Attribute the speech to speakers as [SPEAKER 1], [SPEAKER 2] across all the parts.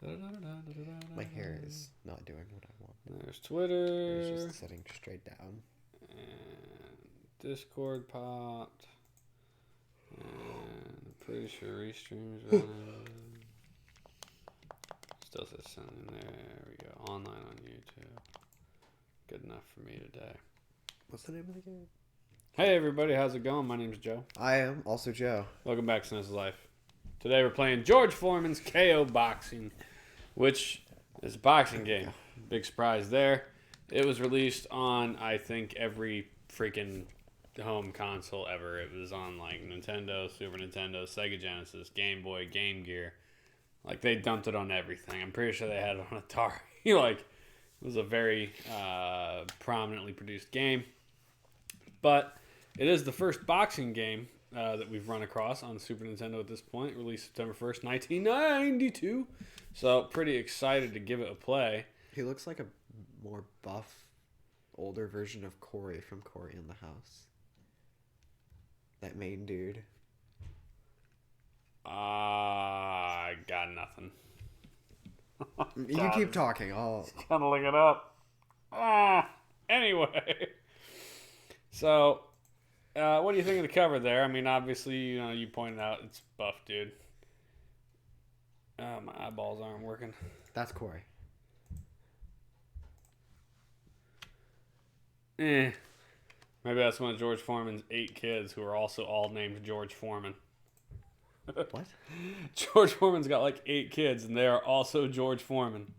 [SPEAKER 1] My hair is not doing what I want.
[SPEAKER 2] There's Twitter.
[SPEAKER 1] It's just sitting straight down.
[SPEAKER 2] And Discord popped. And I'm pretty sure Restream's running. Still says something there. There we go. Online on YouTube. Good enough for me today.
[SPEAKER 1] What's the name of the game?
[SPEAKER 2] Hey everybody, how's it going? My name's Joe.
[SPEAKER 1] I am also Joe.
[SPEAKER 2] Welcome back to SNES Life. Today we're playing George Foreman's KO Boxing, which is a boxing game. Big surprise there. It was released on, I think, every freaking home console ever. It was on like Nintendo, Super Nintendo, Sega Genesis, Game Boy, Game Gear. Like they dumped it on everything. I'm pretty sure they had it on Atari. Like it was a very prominently produced game. But it is the first boxing game that we've run across on Super Nintendo at this point. Released September 1st, 1992. So pretty excited to give it a play.
[SPEAKER 1] He looks like a more buff, older version of Corey from Corey in the House. That main dude.
[SPEAKER 2] I got nothing.
[SPEAKER 1] You keep talking. I'll
[SPEAKER 2] Gotta look it up. Anyway. So, what do you think of the cover there? I mean, obviously, you pointed out it's buff, dude. My eyeballs aren't working.
[SPEAKER 1] That's Corey.
[SPEAKER 2] Maybe that's one of George Foreman's 8 kids who are also all named George Foreman.
[SPEAKER 1] What?
[SPEAKER 2] George Foreman's got like 8 kids, and they are also George Foreman.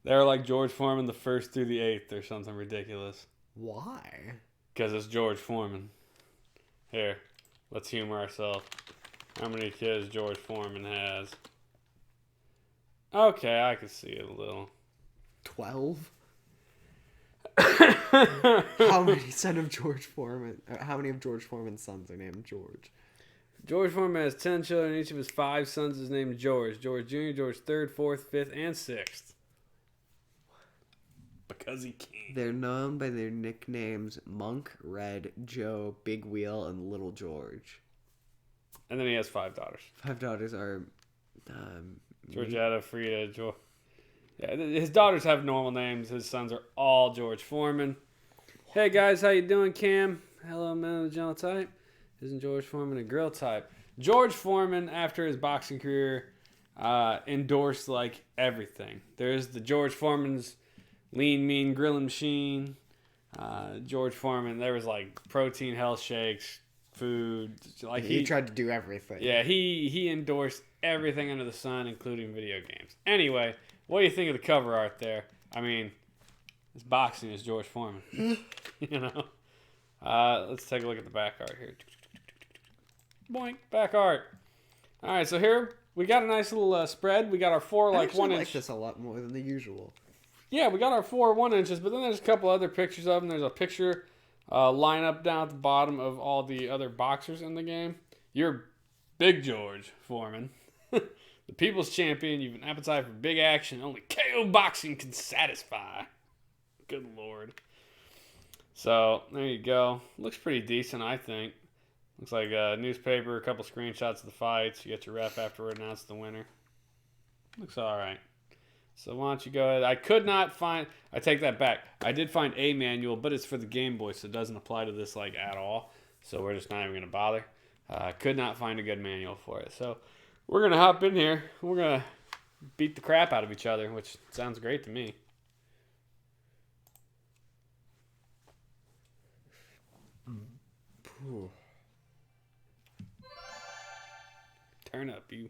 [SPEAKER 2] They're like George Foreman the 1st through the 8th or something ridiculous.
[SPEAKER 1] Why?
[SPEAKER 2] Because it's George Foreman. Here, let's humor ourselves. How many kids George Foreman has? Okay, I can see it a little.
[SPEAKER 1] 12? How many son of George Foreman? How many of George Foreman's sons are named George?
[SPEAKER 2] George Foreman has 10 children. Each of his 5 sons is named George. George Jr., George 3rd, 4th, 5th, and 6th. Because he can.
[SPEAKER 1] They're known by their nicknames Monk, Red, Joe, Big Wheel, and Little George.
[SPEAKER 2] And then he has 5 daughters.
[SPEAKER 1] 5 daughters are...
[SPEAKER 2] Georgetta, Frida, George. Yeah, his daughters have normal names. His sons are all George Foreman. Hey guys, how you doing, Cam? Hello, man of the general type. Isn't George Foreman a grill type? George Foreman, after his boxing career, endorsed like everything. There's the George Foreman's Lean Mean Grilling Machine. George Foreman, there was like protein health shakes, food. Like
[SPEAKER 1] he tried to do everything.
[SPEAKER 2] Yeah, he endorsed everything under the sun, including video games. Anyway, what do you think of the cover art there? I mean, this boxing is George Foreman. You know? Let's take a look at the back art here. Boink, back art. All right, so here we got a nice little spread. We got our 4 like 1 inch.
[SPEAKER 1] I like this a lot more than the usual.
[SPEAKER 2] Yeah, we got our 4 1 inches, but then there's a couple other pictures of them. There's a picture lineup down at the bottom of all the other boxers in the game. You're Big George Foreman, the people's champion. You've an appetite for big action. Only KO boxing can satisfy. Good Lord. So there you go. Looks pretty decent, I think. Looks like a newspaper, a couple screenshots of the fights. You get your ref afterward, announce the winner. Looks all right. So why don't you go ahead. I could not find... I take that back. I did find a manual, but it's for the Game Boy, so it doesn't apply to this like at all. So we're just not even going to bother. I could not find a good manual for it. So we're going to hop in here. We're going to beat the crap out of each other, which sounds great to me.
[SPEAKER 1] Ooh.
[SPEAKER 2] Turn up, you.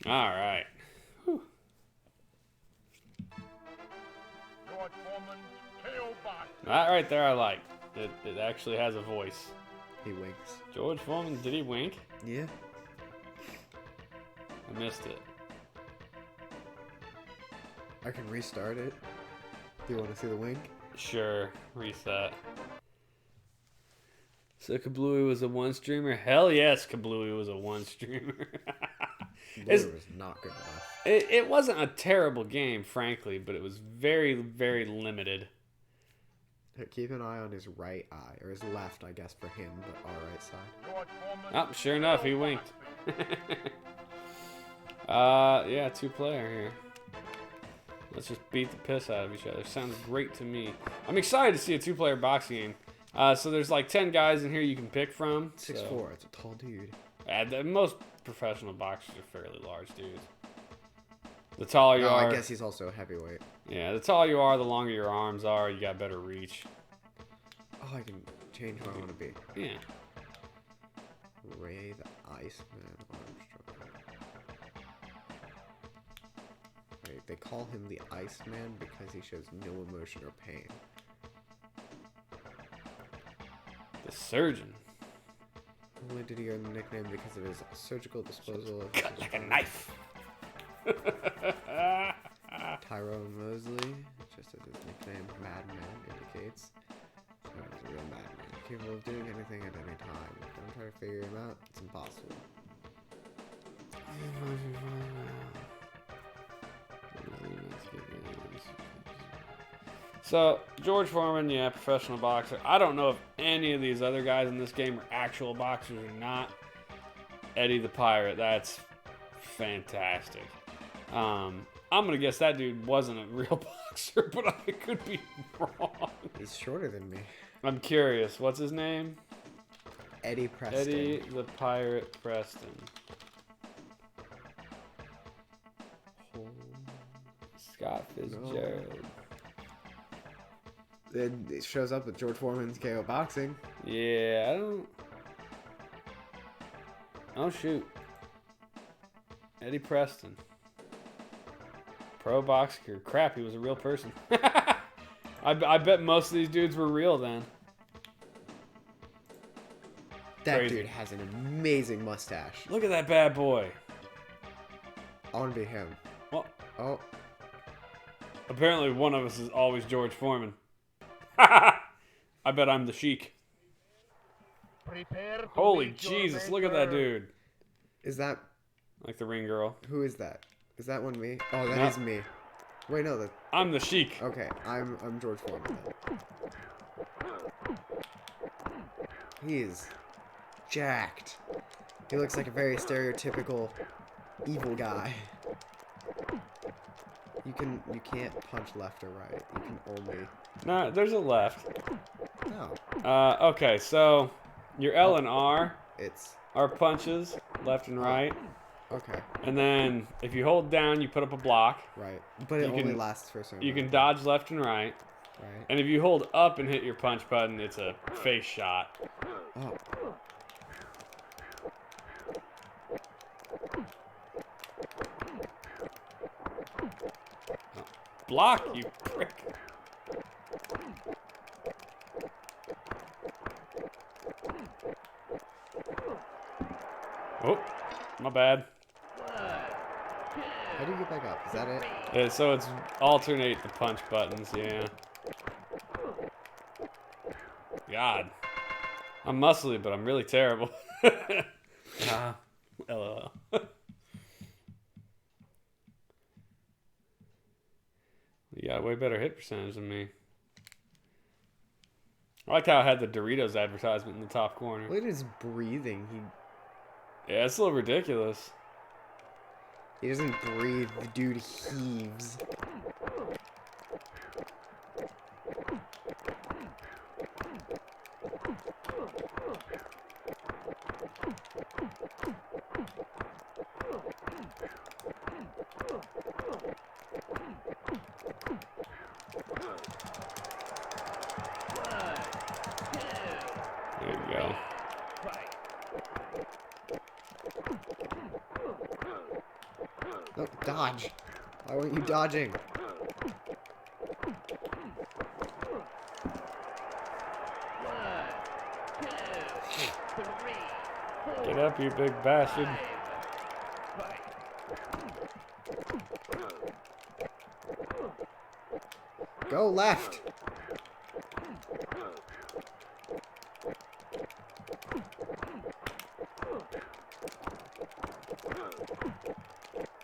[SPEAKER 2] All right. Whew.
[SPEAKER 3] George Foreman, KO boxing.
[SPEAKER 2] That right there I like. It actually has a voice.
[SPEAKER 1] He winks.
[SPEAKER 2] George Foreman, did he wink?
[SPEAKER 1] Yeah.
[SPEAKER 2] I missed it.
[SPEAKER 1] I can restart it. Do you want to see the wink?
[SPEAKER 2] Sure. Reset. So Kablooey was a 1 streamer? Hell yes, Kablooey was a 1 streamer.
[SPEAKER 1] It was not good enough.
[SPEAKER 2] It wasn't a terrible game, frankly, but it was very, very limited.
[SPEAKER 1] Keep an eye on his right eye, or his left, I guess, for him, but our right side.
[SPEAKER 3] George Foreman,
[SPEAKER 2] Oh, sure enough, he winked. Yeah, 2-player here. Let's just beat the piss out of each other. Sounds great to me. I'm excited to see a 2-player boxing game. So there's like 10 guys in here you can pick from.
[SPEAKER 1] 6'4", it's a tall dude.
[SPEAKER 2] Most professional boxers are fairly large dudes. The taller you are...
[SPEAKER 1] I guess he's also a heavyweight.
[SPEAKER 2] Yeah, the taller you are, the longer your arms are, you got better reach.
[SPEAKER 1] Oh, I can change who I want to be.
[SPEAKER 2] Yeah.
[SPEAKER 1] Ray the Iceman Armstrong. Wait, they call him the Iceman because he shows no emotion or pain.
[SPEAKER 2] The Surgeon.
[SPEAKER 1] Only did he earn the nickname because of his surgical disposal of
[SPEAKER 2] Cut like a knife.
[SPEAKER 1] Tyrone Mosley, just as his nickname Madman indicates. So he's a real madman, capable of doing anything at any time. Don't try to figure him out, it's impossible.
[SPEAKER 2] So, George Foreman, yeah, professional boxer. I don't know if any of these other guys in this game are actual boxers or not. Eddie the Pirate, that's fantastic. I'm going to guess that dude wasn't a real boxer, but I could be wrong.
[SPEAKER 1] He's shorter than me.
[SPEAKER 2] I'm curious. What's his name?
[SPEAKER 1] Eddie Preston.
[SPEAKER 2] Eddie the Pirate Preston. Scott Fitzgerald.
[SPEAKER 1] Then it shows up with George Foreman's KO Boxing.
[SPEAKER 2] Yeah, I don't... Oh, shoot. Eddie Preston. Pro boxer. Crap, he was a real person. I bet most of these dudes were real then.
[SPEAKER 1] That
[SPEAKER 2] Crazy.
[SPEAKER 1] dude has an amazing mustache.
[SPEAKER 2] Look at that bad boy.
[SPEAKER 1] I want to be him.
[SPEAKER 2] Well,
[SPEAKER 1] Oh,
[SPEAKER 2] apparently one of us is always George Foreman. I bet I'm the Sheik.
[SPEAKER 3] Prepare to
[SPEAKER 2] Holy
[SPEAKER 3] meet your
[SPEAKER 2] Jesus, look at that
[SPEAKER 3] maker.
[SPEAKER 2] dude.
[SPEAKER 1] is that...
[SPEAKER 2] Like the ring girl.
[SPEAKER 1] Who is that? Is that one me? Oh, that is
[SPEAKER 2] No.
[SPEAKER 1] me. Wait, no, that...
[SPEAKER 2] I'm the Sheik.
[SPEAKER 1] Okay, I'm George Foreman then. He is jacked. He looks like a very stereotypical evil guy. You can't punch left or right. You can only...
[SPEAKER 2] No, there's a left.
[SPEAKER 1] No.
[SPEAKER 2] Okay, so your L and R
[SPEAKER 1] It's...
[SPEAKER 2] are punches, left and right.
[SPEAKER 1] Okay,
[SPEAKER 2] And then if you hold down, you put up a block.
[SPEAKER 1] right. But it
[SPEAKER 2] You
[SPEAKER 1] only
[SPEAKER 2] can-
[SPEAKER 1] lasts for a certain
[SPEAKER 2] You can
[SPEAKER 1] amount
[SPEAKER 2] dodge left and right.
[SPEAKER 1] of time, right?
[SPEAKER 2] And if you hold up and hit your punch button, it's a face shot.
[SPEAKER 1] Oh.
[SPEAKER 2] Block, you prick. Oh, my bad.
[SPEAKER 1] How do you get back up? Is that it?
[SPEAKER 2] Yeah, so it's alternate the punch buttons, yeah. God. I'm muscly, but I'm really terrible. LOL. You got a way better hit percentage than me. I liked how I had the Doritos advertisement in the top corner.
[SPEAKER 1] Look at his breathing.
[SPEAKER 2] Yeah, it's a little ridiculous.
[SPEAKER 1] He doesn't breathe. The dude heaves.
[SPEAKER 2] There you go.
[SPEAKER 1] No, dodge. Why weren't you dodging?
[SPEAKER 2] Get up, you big bastard.
[SPEAKER 1] Go left.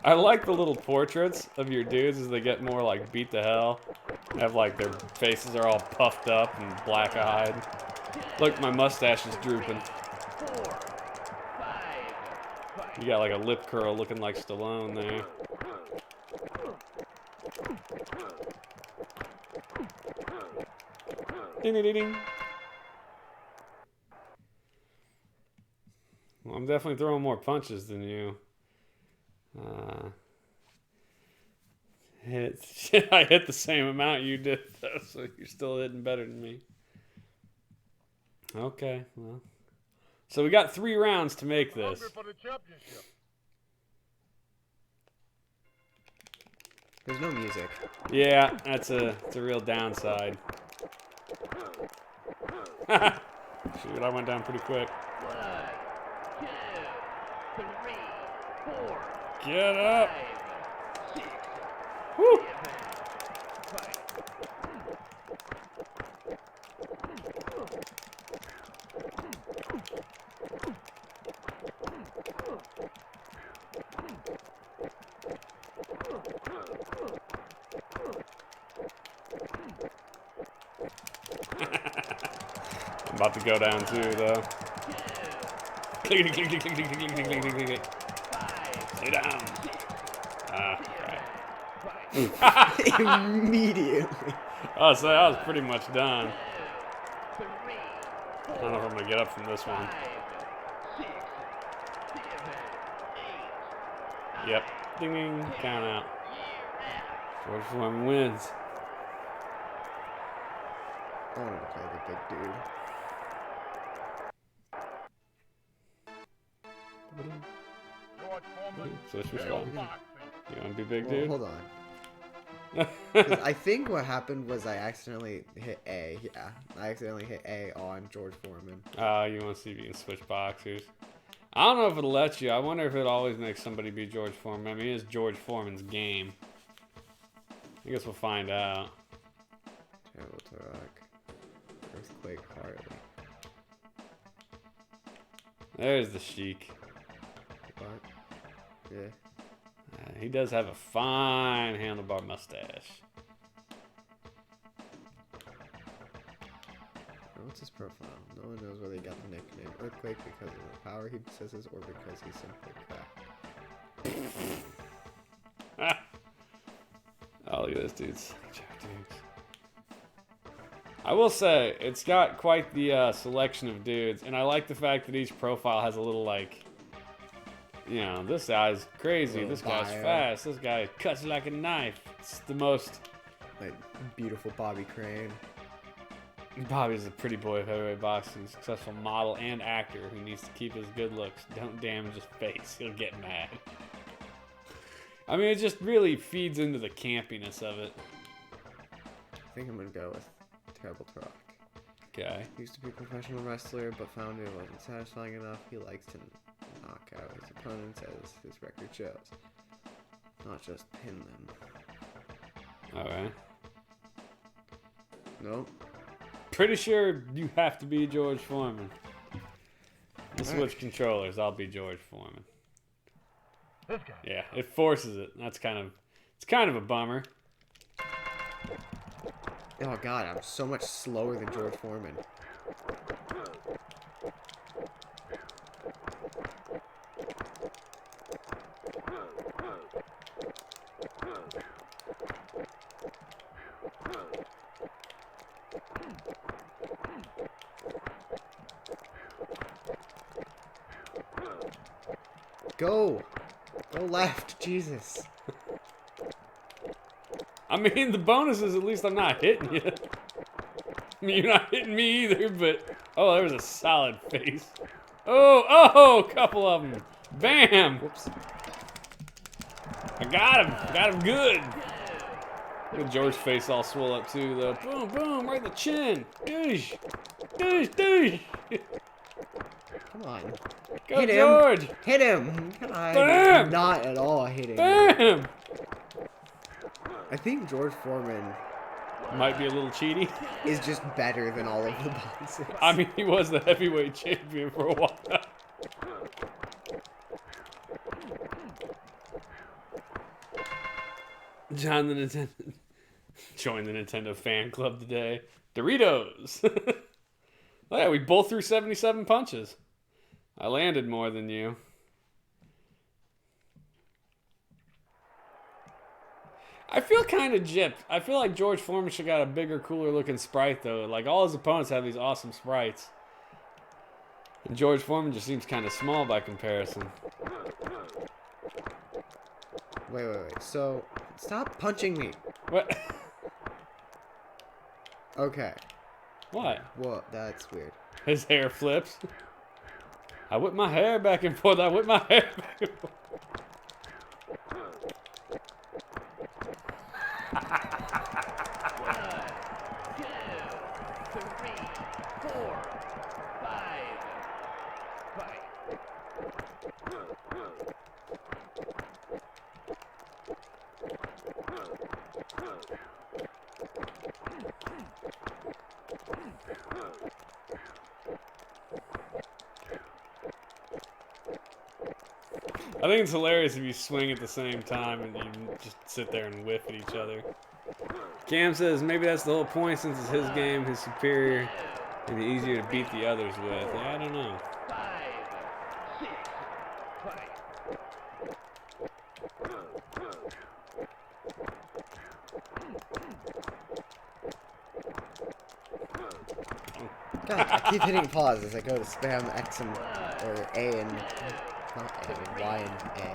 [SPEAKER 2] I like the little portraits of your dudes as they get more like beat to hell. They have like their faces are all puffed up and black eyed. Look, my mustache is drooping. You got like a lip curl looking like Stallone there. Ding, ding, ding, ding. Well, I'm definitely throwing more punches than you. I hit the same amount you did, though, so you're still hitting better than me. Okay, well. So we got 3 rounds to make this.
[SPEAKER 3] Hungry for the championship.
[SPEAKER 1] There's no music.
[SPEAKER 2] Yeah, it's a real downside. Shoot, I went down pretty quick.
[SPEAKER 3] 1, 2, 3, 4,
[SPEAKER 2] Get up!
[SPEAKER 3] 5, 6,
[SPEAKER 2] Woo!
[SPEAKER 3] 7, 8.
[SPEAKER 2] I'm about to go down too, though. Click, click, click, click, click, click, click, click, click, click. Stay down. Right.
[SPEAKER 1] Immediately.
[SPEAKER 2] Oh, so I was pretty much done. I don't know if I'm gonna get up from this one. Yep. Ding ding. Count out. George Foreman wins.
[SPEAKER 1] I wanted to play the big dude.
[SPEAKER 3] George Foreman.
[SPEAKER 2] Switch my
[SPEAKER 3] Real
[SPEAKER 2] spot.
[SPEAKER 3] boxing.
[SPEAKER 2] You wanna be big
[SPEAKER 1] Well,
[SPEAKER 2] dude?
[SPEAKER 1] hold on. 'Cause I think what happened was I accidentally hit A. Yeah, I accidentally hit A on George Foreman.
[SPEAKER 2] You want to see if you can switch boxers? I don't know if it'll let you. I wonder if it always makes somebody be George Foreman. I mean, it's George Foreman's game. I guess we'll find out.
[SPEAKER 1] Terrible Turok. Earthquake Harley.
[SPEAKER 2] There's the Sheik.
[SPEAKER 1] What? Yeah.
[SPEAKER 2] He does have a fine handlebar mustache.
[SPEAKER 1] What's his profile? No one knows whether he got the nickname Earthquake because of the power he possesses or because he's simply cracked.
[SPEAKER 2] Oh, look at this dude's. I will say, it's got quite the selection of dudes, and I like the fact that each profile has a little, like, you know, this guy's crazy, this guy's
[SPEAKER 1] bio.
[SPEAKER 2] fast, this guy cuts like a knife. It's the most...
[SPEAKER 1] Like, beautiful Bobby Crane.
[SPEAKER 2] Bobby's a pretty boy of heavyweight boxing, successful model and actor who needs to keep his good looks. Don't damage his face, he'll get mad. I mean, it just really feeds into the campiness of it.
[SPEAKER 1] I think I'm gonna go with Terrible Turok.
[SPEAKER 2] Okay.
[SPEAKER 1] He used to be a professional wrestler, but found it wasn't satisfying enough. He likes to knock out his opponents, as his record shows. Not just pin them.
[SPEAKER 2] Alright.
[SPEAKER 1] Nope.
[SPEAKER 2] Pretty sure you have to be George Foreman. We'll switch
[SPEAKER 1] Alright.
[SPEAKER 2] controllers. I'll be George Foreman.
[SPEAKER 3] This guy.
[SPEAKER 2] Yeah, it forces it. It's kind of a bummer.
[SPEAKER 1] Oh god, I'm so much slower than George Foreman. Go! Go left, Jesus.
[SPEAKER 2] I mean, the bonus is at least I'm not hitting you. I mean, you're not hitting me either, but... Oh, there was a solid face. Oh, a couple of them. Bam!
[SPEAKER 1] Whoops.
[SPEAKER 2] I got him. Got him good. Look at George's face all swole up, too, though. Boom, boom, right in the chin. Doosh. Doosh, doosh.
[SPEAKER 1] Come on.
[SPEAKER 2] Go,
[SPEAKER 1] Hit him.
[SPEAKER 2] George.
[SPEAKER 1] Hit him! God,
[SPEAKER 2] Bam!
[SPEAKER 1] not at all hitting him.
[SPEAKER 2] Bam!
[SPEAKER 1] I think George Foreman
[SPEAKER 2] Might be a little cheaty.
[SPEAKER 1] is just better than all of the boxers.
[SPEAKER 2] I mean, he was the heavyweight champion for a while. John the Nintendo. Join the Nintendo fan club today. Doritos. Oh yeah, we both threw 77 punches. I landed more than you. I feel kind of gypped. I feel like George Foreman should got a bigger, cooler looking sprite though. Like all his opponents have these awesome sprites. And George Foreman just seems kind of small by comparison.
[SPEAKER 1] Wait. So, stop punching me.
[SPEAKER 2] What?
[SPEAKER 1] Okay.
[SPEAKER 2] What?
[SPEAKER 1] Whoa, that's weird.
[SPEAKER 2] His hair flips. I whip my hair back and forth. I whip my hair back and forth. I think it's hilarious if you swing at the same time and you just sit there and whiff at each other. Cam says maybe that's the whole point since it's his game, his superior, and easier to beat the others with. Yeah, I don't know.
[SPEAKER 1] God, I keep hitting pause as I go to spam X and or A and not A, I mean Y and A.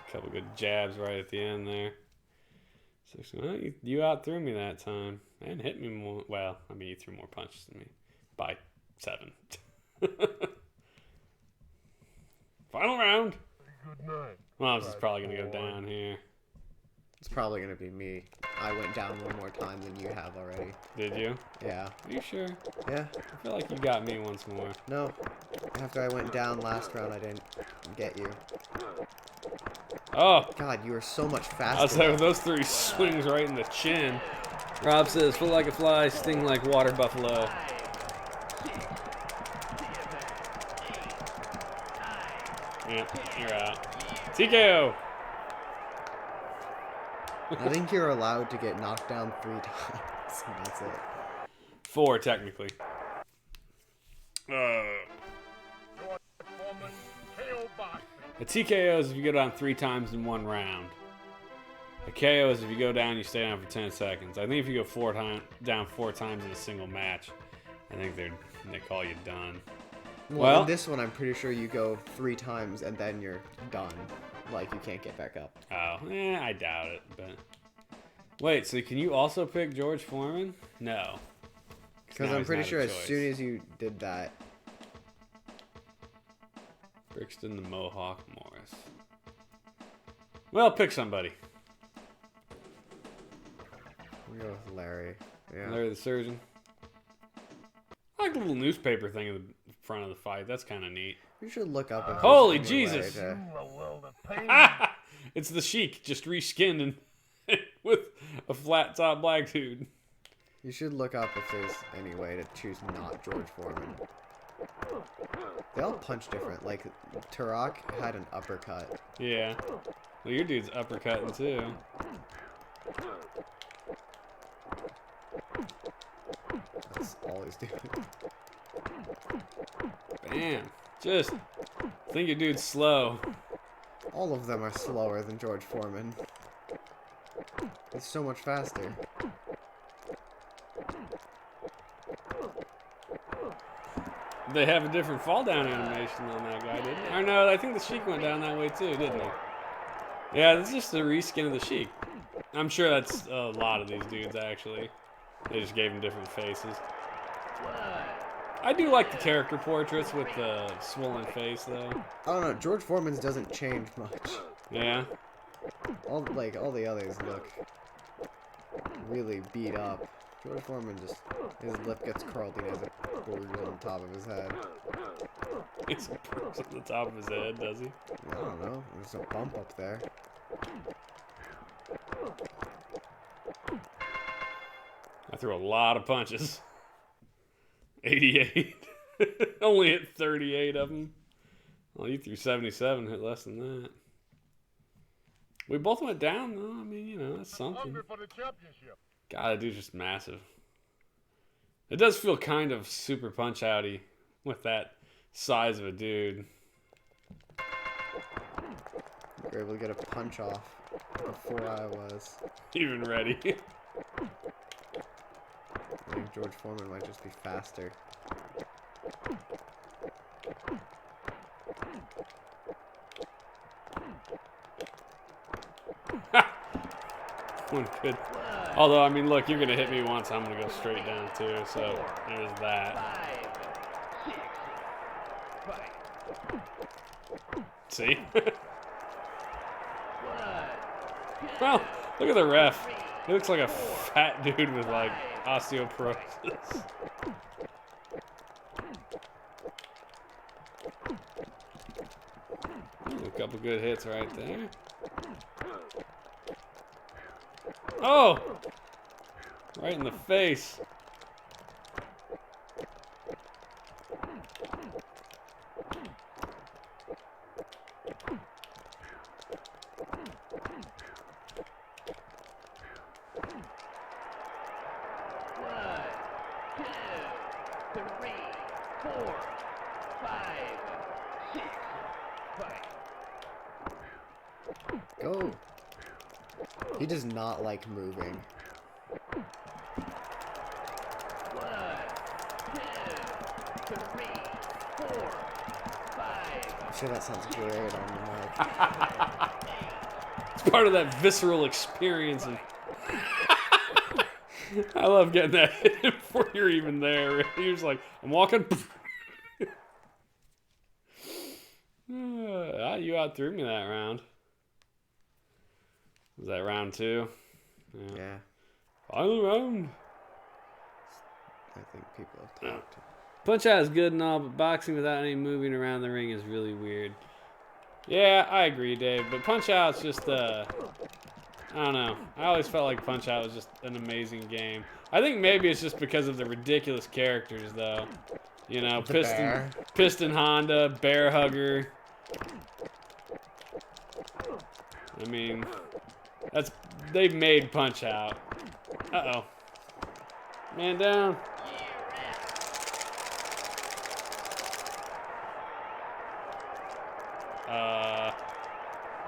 [SPEAKER 2] A couple good jabs right at the end there. Well, you out threw me that time and hit me more. Well, I mean, you threw more punches than me by 7. Final round.
[SPEAKER 3] Good night.
[SPEAKER 2] Well, this is probably gonna go down here.
[SPEAKER 1] It's probably gonna be me. I went down one more time than you have already.
[SPEAKER 2] Did you?
[SPEAKER 1] Yeah.
[SPEAKER 2] Are you sure?
[SPEAKER 1] Yeah.
[SPEAKER 2] I feel like you got me once more.
[SPEAKER 1] No. After I went down last round, I didn't get you.
[SPEAKER 2] Oh,
[SPEAKER 1] God, you were so much faster.
[SPEAKER 2] I was like, with those 3 swings right in the chin. Rob says, "Feel like a fly, sting like water buffalo." Yep, you're out. TKO.
[SPEAKER 1] I think you're allowed to get knocked down 3 times. And that's it.
[SPEAKER 2] 4 technically.
[SPEAKER 3] George Foreman, KO boxing.
[SPEAKER 2] A TKO is if you go down 3 times in 1 round. A KO is if you go down, you stay down for 10 seconds. I think if you go down 4 times in a single match, I think they call you done.
[SPEAKER 1] Well, in this one, I'm pretty sure you go 3 times and then you're done. Like, you can't get back up.
[SPEAKER 2] Oh, I doubt it. But wait, so can you also pick George Foreman? No.
[SPEAKER 1] Because
[SPEAKER 2] now
[SPEAKER 1] I'm
[SPEAKER 2] he's
[SPEAKER 1] pretty
[SPEAKER 2] not a
[SPEAKER 1] sure as
[SPEAKER 2] choice.
[SPEAKER 1] soon as you did that,
[SPEAKER 2] Brixton the Mohawk Morris. Well, pick somebody.
[SPEAKER 1] we go with Larry. Yeah.
[SPEAKER 2] Larry the Surgeon. I like the little newspaper thing in the front of the fight. That's kind of neat.
[SPEAKER 1] You should look up. If
[SPEAKER 2] Holy
[SPEAKER 1] there's any way
[SPEAKER 2] Jesus.
[SPEAKER 1] to-
[SPEAKER 2] It's the Sheik, just reskinned and with a flat top black dude.
[SPEAKER 1] You should look up if there's any way to choose not George Foreman. They all punch different. Like, Turok had an uppercut.
[SPEAKER 2] Yeah. Well, your dude's uppercutting too.
[SPEAKER 1] That's all he's doing.
[SPEAKER 2] Bam. Just think your dude's slow.
[SPEAKER 1] All of them are slower than George Foreman. He's so much faster.
[SPEAKER 2] They have a different fall down animation on that guy, didn't they? Or no, I think the Sheik went down that way too, didn't he? Yeah, it's just a reskin of the Sheik. I'm sure that's a lot of these dudes actually. They just gave him different faces. I do like the character portraits with the swollen face though.
[SPEAKER 1] I don't know. George Foreman's doesn't change much.
[SPEAKER 2] Yeah.
[SPEAKER 1] All the others look really beat up. George Foreman just his lip gets curled. He has a bruise on the top of his head.
[SPEAKER 2] He's a bruise on the top of his head, does he?
[SPEAKER 1] I don't know. There's a bump up there.
[SPEAKER 2] I threw a lot of punches. 88. Only hit 38 of them. Well, you threw 77, hit less than that. We both went down, though. I mean, you know, that's something.
[SPEAKER 3] Hungry for the championship.
[SPEAKER 2] God, that dude's just massive. It does feel kind of Super Punch-Out-y with that size of a dude.
[SPEAKER 1] We were able to get a punch off before I was.
[SPEAKER 2] Even ready.
[SPEAKER 1] I think George Foreman might just be faster.
[SPEAKER 2] One good. Although, I mean, look, you're going to hit me once, I'm going to go straight down too, so there's that. See? Well, look at the ref. He looks like a fat dude with, like, osteoporosis. A couple good hits right there. Oh! Right in the face.
[SPEAKER 1] Go. He does not like moving. I'm sure that sounds great on the mic.
[SPEAKER 2] It's part of that visceral experience. I love getting that hit before you're even there. You're just like, I'm walking. You outthrew me that round. Was that round 2?
[SPEAKER 1] Yeah.
[SPEAKER 2] Final round.
[SPEAKER 1] I think people have talked.
[SPEAKER 2] Punch-Out is good and all, but boxing without any moving around the ring is really weird. Yeah, I agree, Dave. But Punch-Out's just, I don't know. I always felt like Punch-Out was just an amazing game. I think maybe it's just because of the ridiculous characters, though. You know, Piston Honda, Bear Hugger. I mean, they've made Punch-Out. Uh-oh. Man down.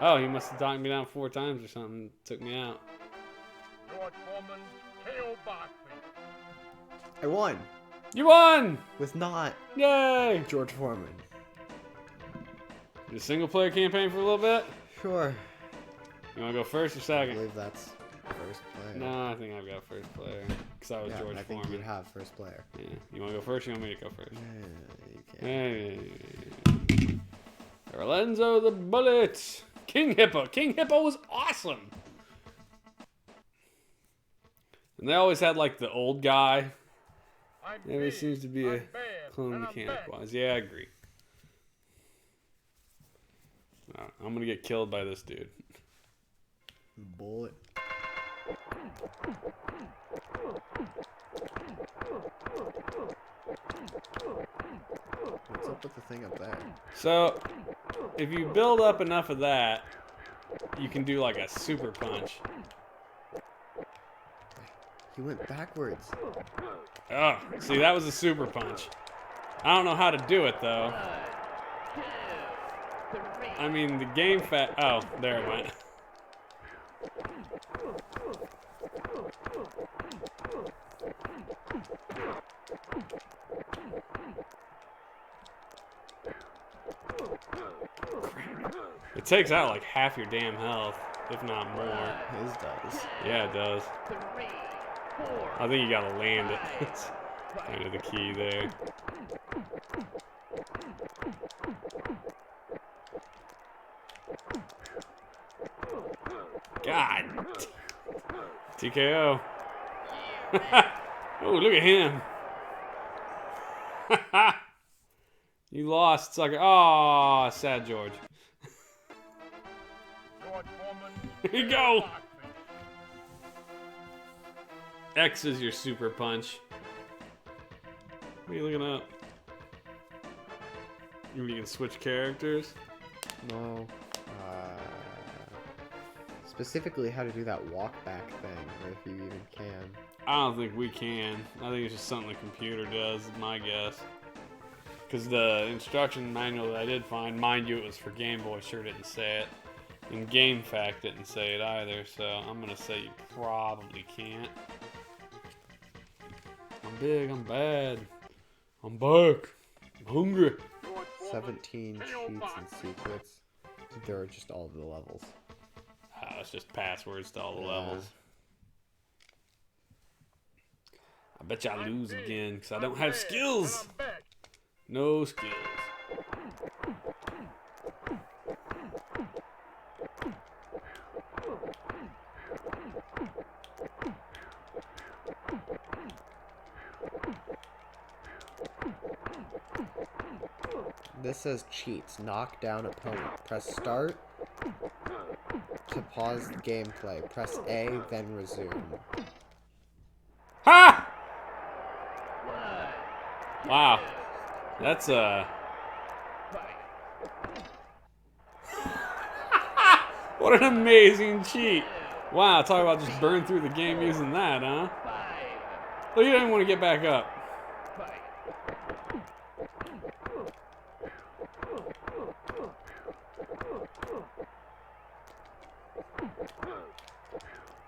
[SPEAKER 2] Oh, he must have knocked me down 4 times or something. Took me out.
[SPEAKER 3] George Foreman, KO boxing.
[SPEAKER 1] I won!
[SPEAKER 2] You won!
[SPEAKER 1] With not
[SPEAKER 2] Yay!
[SPEAKER 1] George Foreman.
[SPEAKER 2] The single player campaign for a little bit?
[SPEAKER 1] Sure.
[SPEAKER 2] You want to go first or
[SPEAKER 1] I
[SPEAKER 2] second?
[SPEAKER 1] believe that's first player.
[SPEAKER 2] No, I think I've got first player. Because I was
[SPEAKER 1] Yeah,
[SPEAKER 2] George
[SPEAKER 1] I think
[SPEAKER 2] Foreman.
[SPEAKER 1] you have first player.
[SPEAKER 2] Yeah. You want to go first or you want me to go first?
[SPEAKER 1] Yeah, you can.
[SPEAKER 2] Hey. Lorenzo the Bullet. King Hippo. King Hippo was awesome. And they always had like the old guy.
[SPEAKER 3] I'm
[SPEAKER 2] There
[SPEAKER 3] big,
[SPEAKER 2] seems to be a
[SPEAKER 3] I'm bad,
[SPEAKER 2] clone
[SPEAKER 3] and I'm
[SPEAKER 2] mechanic
[SPEAKER 3] back.
[SPEAKER 2] wise. Yeah, I agree. Alright, I'm gonna get killed by this dude.
[SPEAKER 1] Bullet. What's up with the thing up there?
[SPEAKER 2] So, if you build up enough of that, you can do like a super punch.
[SPEAKER 1] He went backwards.
[SPEAKER 2] Oh, see, that was a super punch. I don't know how to do it though. I mean, the game oh, there it went. It takes out like half your damn health, if not more.
[SPEAKER 1] His does.
[SPEAKER 2] Yeah, it does. I think you gotta land it. That's kind of the key there. God. TKO. Oh, look at him. You lost, sucker. Oh, sad George.
[SPEAKER 3] George Foreman,
[SPEAKER 2] Here you
[SPEAKER 3] KO
[SPEAKER 2] go.
[SPEAKER 3] boxing.
[SPEAKER 2] X is your super punch. What are you looking up? You can switch characters?
[SPEAKER 1] No. Specifically, how to do that walk back thing, or if you even can.
[SPEAKER 2] I don't think we can. I think it's just something the computer does, is my guess. Because the instruction manual that I did find, mind you, it was for Game Boy, sure didn't say it. And GameFAQ didn't say it either, so I'm going to say you probably can't. I'm big, I'm bad. I'm back. I'm hungry.
[SPEAKER 1] 17 cheats and secrets. There are just all of the levels.
[SPEAKER 2] Oh, it's just passwords to all the
[SPEAKER 1] Yeah.
[SPEAKER 2] levels. I bet you I lose again because I don't have skills.
[SPEAKER 3] I'm back.
[SPEAKER 2] No skills.
[SPEAKER 1] This says cheats. Knock down opponent. Press start to pause gameplay. Press A, then resume.
[SPEAKER 2] Ha! Wow. That's what an amazing cheat. Wow, talk about just burn through the game using that, huh? Well, you didn't want to get back up.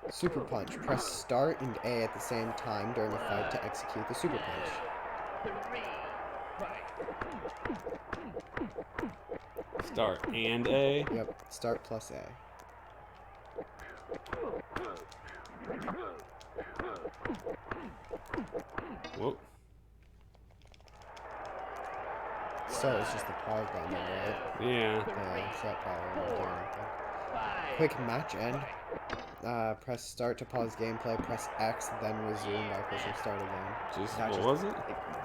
[SPEAKER 1] Super punch. Press start and A at the same time during a fight to execute the super punch.
[SPEAKER 2] Start and A.
[SPEAKER 1] Yep, start plus A.
[SPEAKER 2] Whoop.
[SPEAKER 1] So it's just the pause button, right?
[SPEAKER 2] Yeah.
[SPEAKER 1] Yeah, so that probably won't do anything. Quick match end. Press start to pause gameplay. Press X, then resume by pushing start again.
[SPEAKER 2] Just,
[SPEAKER 1] That
[SPEAKER 2] what
[SPEAKER 1] just-
[SPEAKER 2] was it?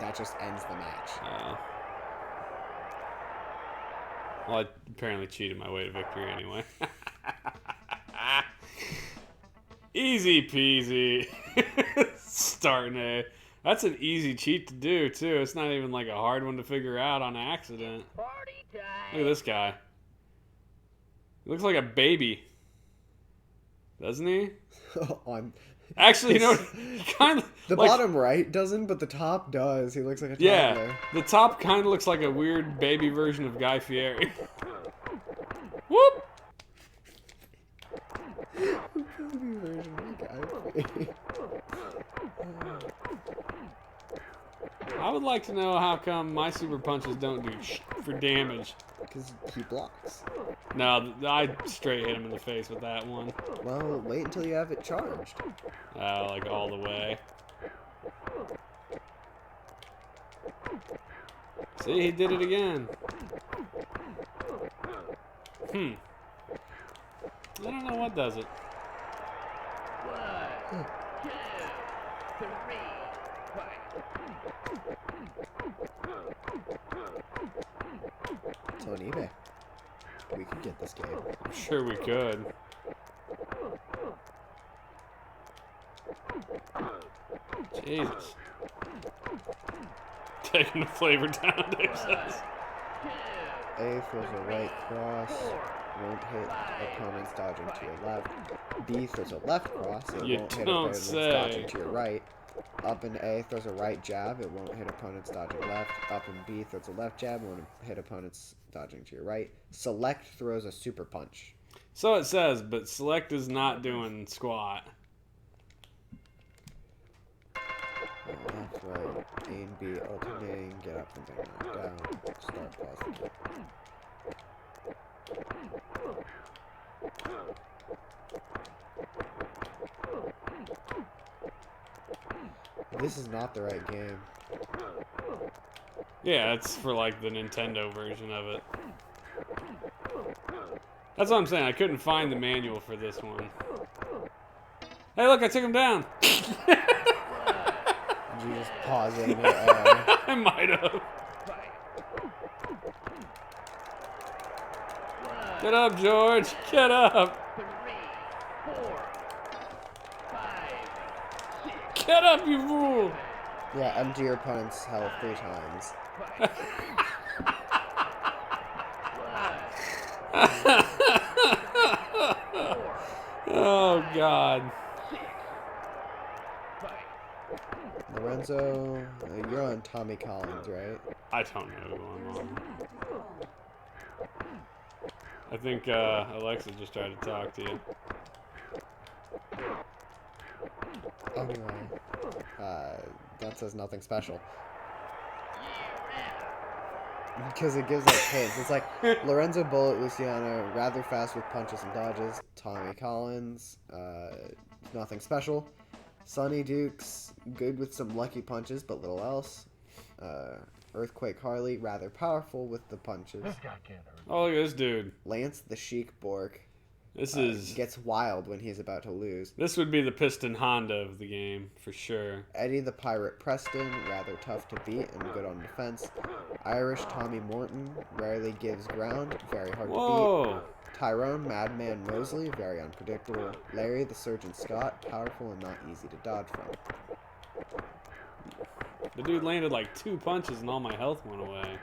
[SPEAKER 1] That just ends the match.
[SPEAKER 2] Well, I apparently cheated my way to victory anyway. Easy peasy. Starting A. That's an easy cheat to do, too. It's not even like a hard one to figure out on accident.
[SPEAKER 4] Party time.
[SPEAKER 2] Look at this guy. He looks like a baby. Doesn't he?
[SPEAKER 1] On
[SPEAKER 2] Actually, you know, he kind of...
[SPEAKER 1] the
[SPEAKER 2] like,
[SPEAKER 1] bottom right doesn't, but the top does. He looks like a
[SPEAKER 2] yeah,
[SPEAKER 1] toddler.
[SPEAKER 2] the top kind of looks like a weird baby version of Guy Fieri. Whoop!
[SPEAKER 1] Baby version of Guy.
[SPEAKER 2] I would like to know how come my super punches don't do for damage.
[SPEAKER 1] Because he blocks.
[SPEAKER 2] No, I straight hit him in the face with that one.
[SPEAKER 1] Well, wait until you have it charged.
[SPEAKER 2] Like all the way. See, he did it again. I don't know what does it.
[SPEAKER 4] 1, 2, 3, fight.
[SPEAKER 1] It's on eBay. We could get this game.
[SPEAKER 2] I'm sure we could. Jesus. Taking the flavor down, Dave says.
[SPEAKER 1] A throws a right cross. Won't hit opponents dodging to your left. B throws a left cross. It
[SPEAKER 2] You
[SPEAKER 1] won't hit
[SPEAKER 2] don't
[SPEAKER 1] opponents
[SPEAKER 2] say.
[SPEAKER 1] dodging to your right. Up and A throws a right jab. It won't hit opponents dodging left. Up and B throws a left jab. It won't hit opponents dodging to your right. Select throws a super punch.
[SPEAKER 2] So it says, but select is not doing squat.
[SPEAKER 1] Left, right, A and B alternating. Get up and then knock down. Start pause the kick. This is not the right game.
[SPEAKER 2] Yeah, it's for like the Nintendo version of it. That's what I'm saying. I couldn't find the manual for this one. Hey, look, I took him down.
[SPEAKER 1] You just pause it in air.
[SPEAKER 2] I might have. Get up, George. Get up.
[SPEAKER 4] 3, 4, 5, 6.
[SPEAKER 2] Get up, you fool.
[SPEAKER 1] Yeah, empty your opponent's health 3 times.
[SPEAKER 2] Oh, God.
[SPEAKER 4] 6. Fight.
[SPEAKER 1] Lorenzo, you're on Tommy Collins, right?
[SPEAKER 2] I don't know who I'm on. I think Alexa just tried to talk to you.
[SPEAKER 1] Anyway, that says nothing special. Because it gives like hints. It's like Lorenzo Bullet Luciano, rather fast with punches and dodges. Tommy Collins, nothing special. Sonny Dukes, good with some lucky punches, but little else. Earthquake Harley, rather powerful with the punches.
[SPEAKER 3] This guy can't hurt.
[SPEAKER 2] Oh, look at this dude.
[SPEAKER 1] Lance the Sheik Bork
[SPEAKER 2] This is...
[SPEAKER 1] gets wild when he's about to lose.
[SPEAKER 2] This would be the Piston Honda of the game, for sure.
[SPEAKER 1] Eddie the Pirate Preston, rather tough to beat and good on defense. Irish Tommy Morton, rarely gives ground, very hard to
[SPEAKER 2] Whoa!
[SPEAKER 1] beat. Tyrone Madman Mosley, very unpredictable. Larry the Surgeon Scott, powerful and not easy to dodge from.
[SPEAKER 2] The dude landed like 2 punches and all my health went away.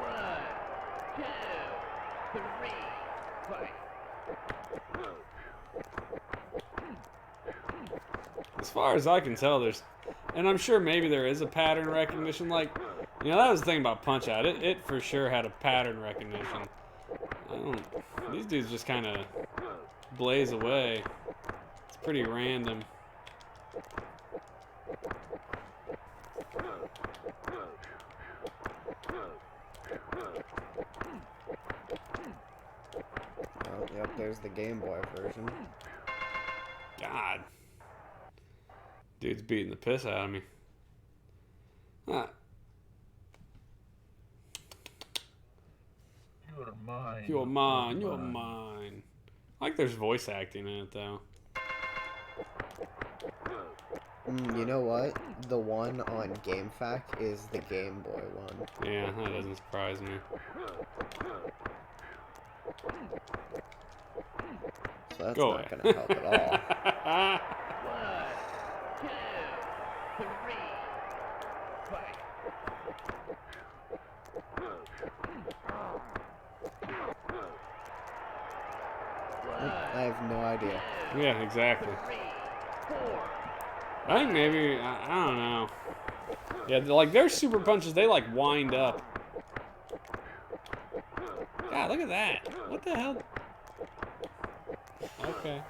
[SPEAKER 4] One, two, three. Fight.
[SPEAKER 2] As far as I can tell, there's... And I'm sure maybe there is a pattern recognition. Like, you know, that was the thing about Punch-Out. It for sure had a pattern recognition. These dudes just kind of blaze away. It's pretty random.
[SPEAKER 1] Oh, yep, there's the Game Boy version.
[SPEAKER 2] God. Dude's beating the piss out of me. Ah,
[SPEAKER 3] You're mine.
[SPEAKER 2] you're mine, you're mine. I like there's voice acting in it, though.
[SPEAKER 1] You know what? The one on GameFAQ is the Game Boy one.
[SPEAKER 2] Yeah, that doesn't surprise me.
[SPEAKER 1] So that's
[SPEAKER 2] Go
[SPEAKER 1] not
[SPEAKER 2] away.
[SPEAKER 1] going to help at all.
[SPEAKER 4] 1, 2, 3. Fight.
[SPEAKER 1] I have no idea.
[SPEAKER 2] Yeah, exactly.
[SPEAKER 4] 3, 4.
[SPEAKER 2] I think maybe, I don't know. Yeah, like their super punches, they like wind up. God, look at that. What the hell? Okay.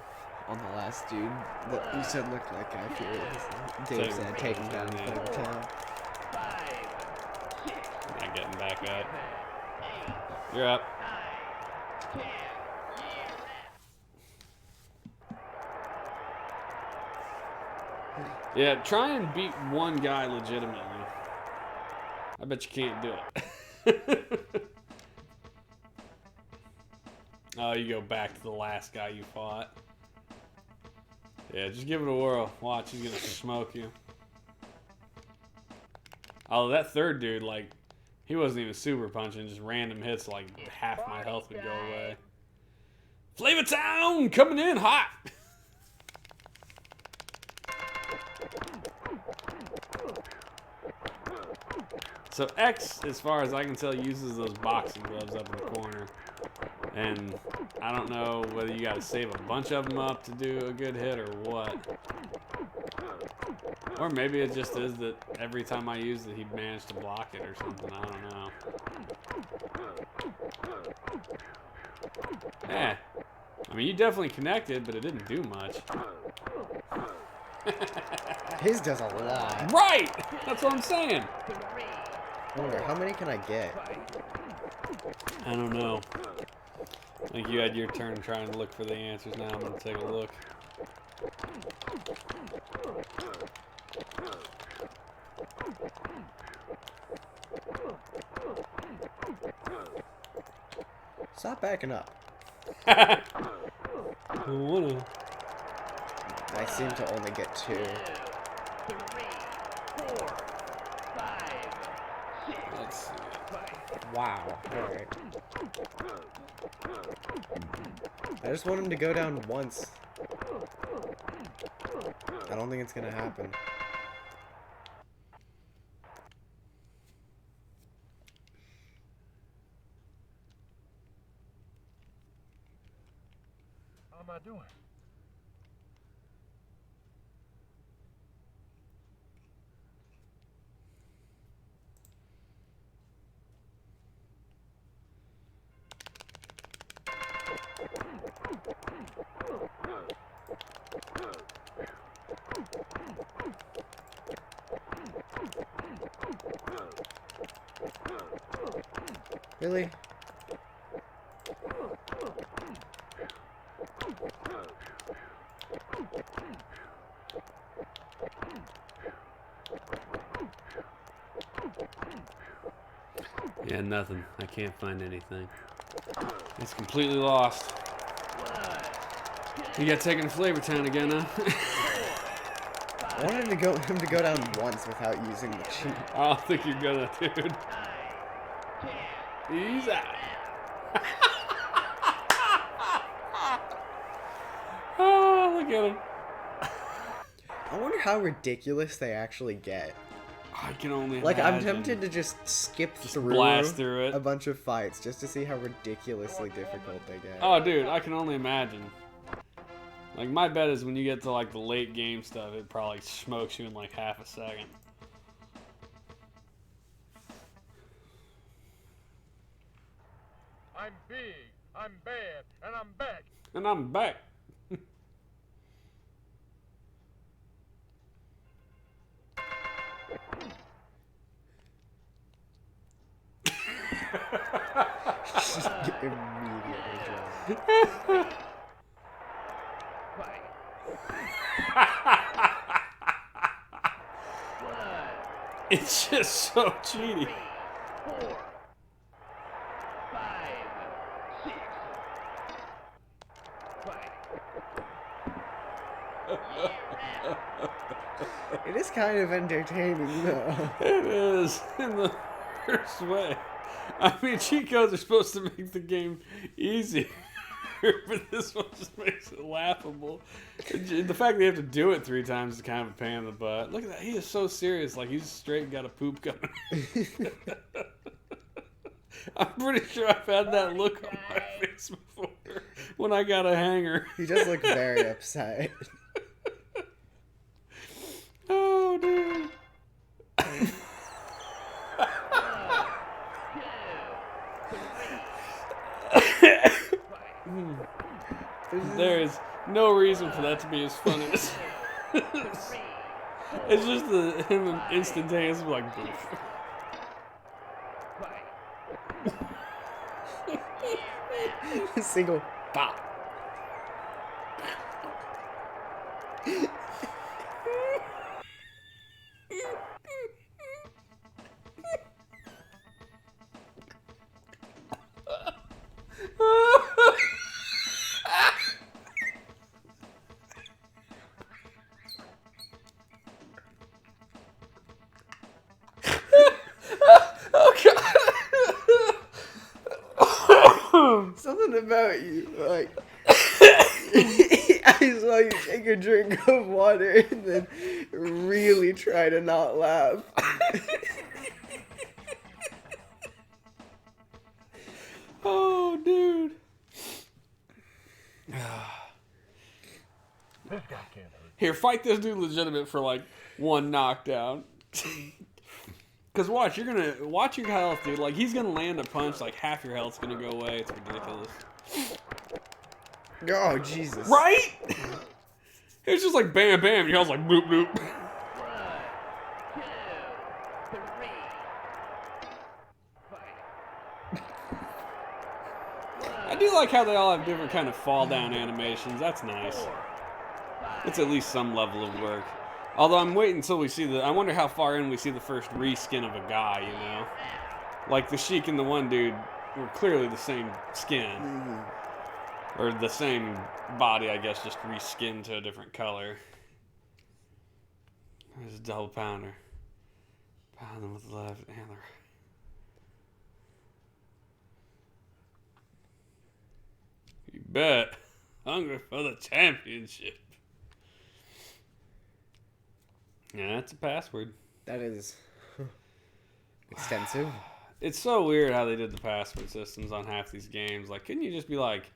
[SPEAKER 1] On the last dude that you said looked like Guy Fieri. Dave
[SPEAKER 2] Take-
[SPEAKER 1] said take him down and
[SPEAKER 2] yeah.
[SPEAKER 1] put him down.
[SPEAKER 4] 5, 6,
[SPEAKER 2] Not getting back up.
[SPEAKER 4] 7, 8,
[SPEAKER 2] You're up.
[SPEAKER 4] 9, 10.
[SPEAKER 2] Yeah, try and beat one guy legitimately. I bet you can't do it. Oh, you go back to the last guy you fought. Yeah, just give it a whirl. Watch, he's gonna smoke you. Oh, that third dude, like, he wasn't even super punching, just random hits, like half my health would go away. Flavor Town coming in hot. So X, as far as I can tell, uses those boxing gloves up in the corner. And I don't know whether you gotta save a bunch of them up to do a good hit or what. Or maybe it just is that every time I use it, he'd manage to block it or something. I don't know. Yeah. I mean, you definitely connected, but it didn't do much.
[SPEAKER 1] His does a lot.
[SPEAKER 2] Right! That's what I'm saying.
[SPEAKER 1] I wonder, how many can I get?
[SPEAKER 2] I don't know. I think you had your turn trying to look for the answers. Now I'm going to take a look.
[SPEAKER 1] Stop backing up.
[SPEAKER 2] I wanna.
[SPEAKER 1] I seem to only get 2.
[SPEAKER 4] 3, 4, 5, 6.
[SPEAKER 2] Let's see.
[SPEAKER 1] Wow. Alright. I just want him to go down once. I don't think it's gonna happen.
[SPEAKER 3] am I doing?
[SPEAKER 1] Really?
[SPEAKER 2] Yeah, nothing. I can't find anything. It's completely lost. You got taken to Flavor Town again, huh?
[SPEAKER 1] I wanted him to go down once without using the cheat.
[SPEAKER 2] I don't think you're gonna, dude.
[SPEAKER 4] 9, 10.
[SPEAKER 2] He's out. Oh, look at him.
[SPEAKER 1] I wonder how ridiculous they actually get.
[SPEAKER 2] I can only
[SPEAKER 1] Like, I'm
[SPEAKER 2] imagine.
[SPEAKER 1] tempted to just skip through
[SPEAKER 2] blast through it.
[SPEAKER 1] a bunch of fights just to see how ridiculously difficult they get.
[SPEAKER 2] Oh, dude, I can only imagine. Like, my bet is when you get to, like, the late game stuff, it probably smokes you in, like, half a second.
[SPEAKER 3] I'm big, I'm bad, and I'm back.
[SPEAKER 2] And I'm back.
[SPEAKER 1] Just immediately drunk.
[SPEAKER 4] Fight. 1,
[SPEAKER 2] It's just so cheaty.
[SPEAKER 4] 3, 4, 5, 6. Fight.
[SPEAKER 1] It is kind of entertaining, though.
[SPEAKER 2] It is, in the worst way. I mean, cheat codes are supposed to make the game easier, but this one just makes it laughable. The fact that you have to do it 3 times is kind of a pain in the butt. Look at that. He is so serious. Like, he's straight got a poop coming. I'm pretty sure I've had that look on my face before when I got a hanger.
[SPEAKER 1] He does look very upset.
[SPEAKER 2] Oh, dude. There's no reason for that to be as funny as it's just him instantaneously like boof.
[SPEAKER 1] Single pop. Something about you, like I saw you take a drink of water and then really try to not laugh.
[SPEAKER 2] Oh, dude.
[SPEAKER 3] This guy can't hurt.
[SPEAKER 2] Here, fight this dude legitimate for like 1 knockdown. Cause watch your health, dude. Like, he's gonna land a punch, like half your health's gonna go away. It's ridiculous.
[SPEAKER 1] Oh, Jesus.
[SPEAKER 2] Right? It's just like bam, bam. Your health's like boop, boop.
[SPEAKER 4] 1, 2, 3. Fight.
[SPEAKER 2] I do like how they all have different kind of fall down animations. That's nice.
[SPEAKER 4] 4, 5.
[SPEAKER 2] It's at least some level of work. Although I'm waiting until we see I wonder how far in we see the first reskin of a guy, you know? Like the Sheik and the one dude were clearly the same skin. Or the same body, I guess, just reskinned to a different color. There's a double pounder. Pound them with the left antler. You bet. Hungry for the championship. Yeah, that's a password.
[SPEAKER 1] That is extensive.
[SPEAKER 2] It's so weird how they did the password systems on half these games. Like, couldn't you just be like,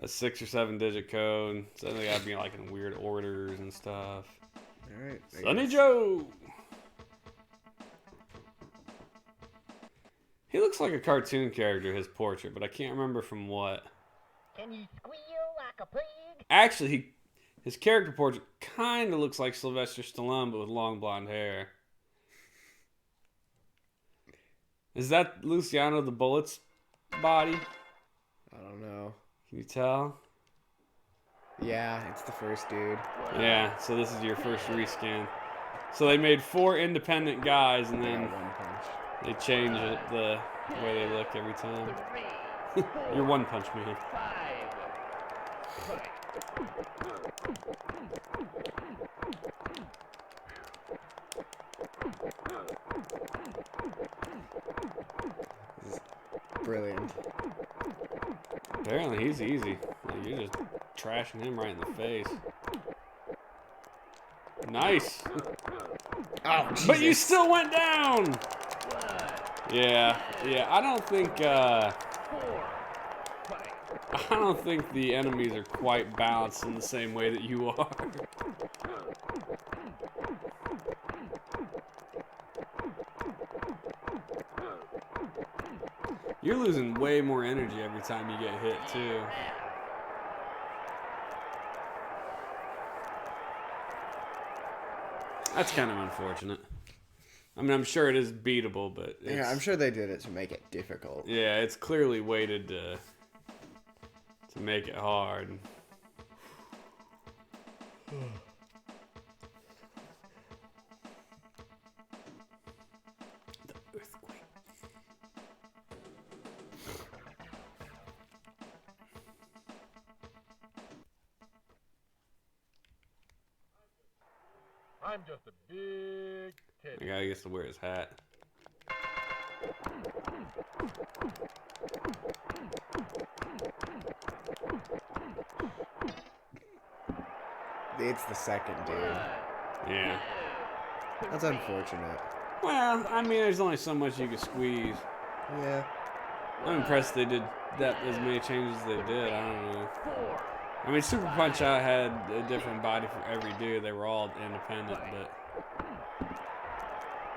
[SPEAKER 2] a 6 or 7 digit code. So they gotta be like in weird orders and stuff.
[SPEAKER 1] All right. I
[SPEAKER 2] Sunny
[SPEAKER 1] guess.
[SPEAKER 2] Joe. He looks like a cartoon character, his portrait, but I can't remember from what.
[SPEAKER 4] Can you squeal like a pig?
[SPEAKER 2] Actually, his character portrait kind of looks like Sylvester Stallone, but with long blonde hair. Is that Luciano the Bullet's body?
[SPEAKER 1] I don't know.
[SPEAKER 2] Can you tell?
[SPEAKER 1] Yeah, it's the first dude.
[SPEAKER 2] Yeah, so this is your first reskin. So they made 4 independent guys, and
[SPEAKER 1] They
[SPEAKER 2] then
[SPEAKER 1] got one punch.
[SPEAKER 2] they change it the way they look every time.
[SPEAKER 4] 3,
[SPEAKER 2] You're One Punch Man.
[SPEAKER 4] 5.
[SPEAKER 1] This is brilliant.
[SPEAKER 2] Apparently he's easy. Like, you're just trashing him right in the face. Nice.
[SPEAKER 1] Oh,
[SPEAKER 2] But you
[SPEAKER 1] Jesus.
[SPEAKER 2] still went down. Yeah. I don't think the enemies are quite balanced in the same way that you are. You're losing way more energy every time you get hit too. That's kind of unfortunate. I mean, I'm sure it is beatable, but it's,
[SPEAKER 1] Yeah, I'm sure they did it to make it difficult.
[SPEAKER 2] yeah, it's clearly weighted to make it hard. The earthquake.
[SPEAKER 3] I'm just a big
[SPEAKER 2] The
[SPEAKER 3] teddy.
[SPEAKER 2] guy gets to wear his hat.
[SPEAKER 1] It's the second dude.
[SPEAKER 2] Yeah.
[SPEAKER 1] That's unfortunate.
[SPEAKER 2] Well, I mean, there's only so much you can squeeze.
[SPEAKER 1] Yeah.
[SPEAKER 2] I'm impressed they did that as many changes as they did. I don't know. I mean, Super Punch Out had a different body for every dude. They were all independent, but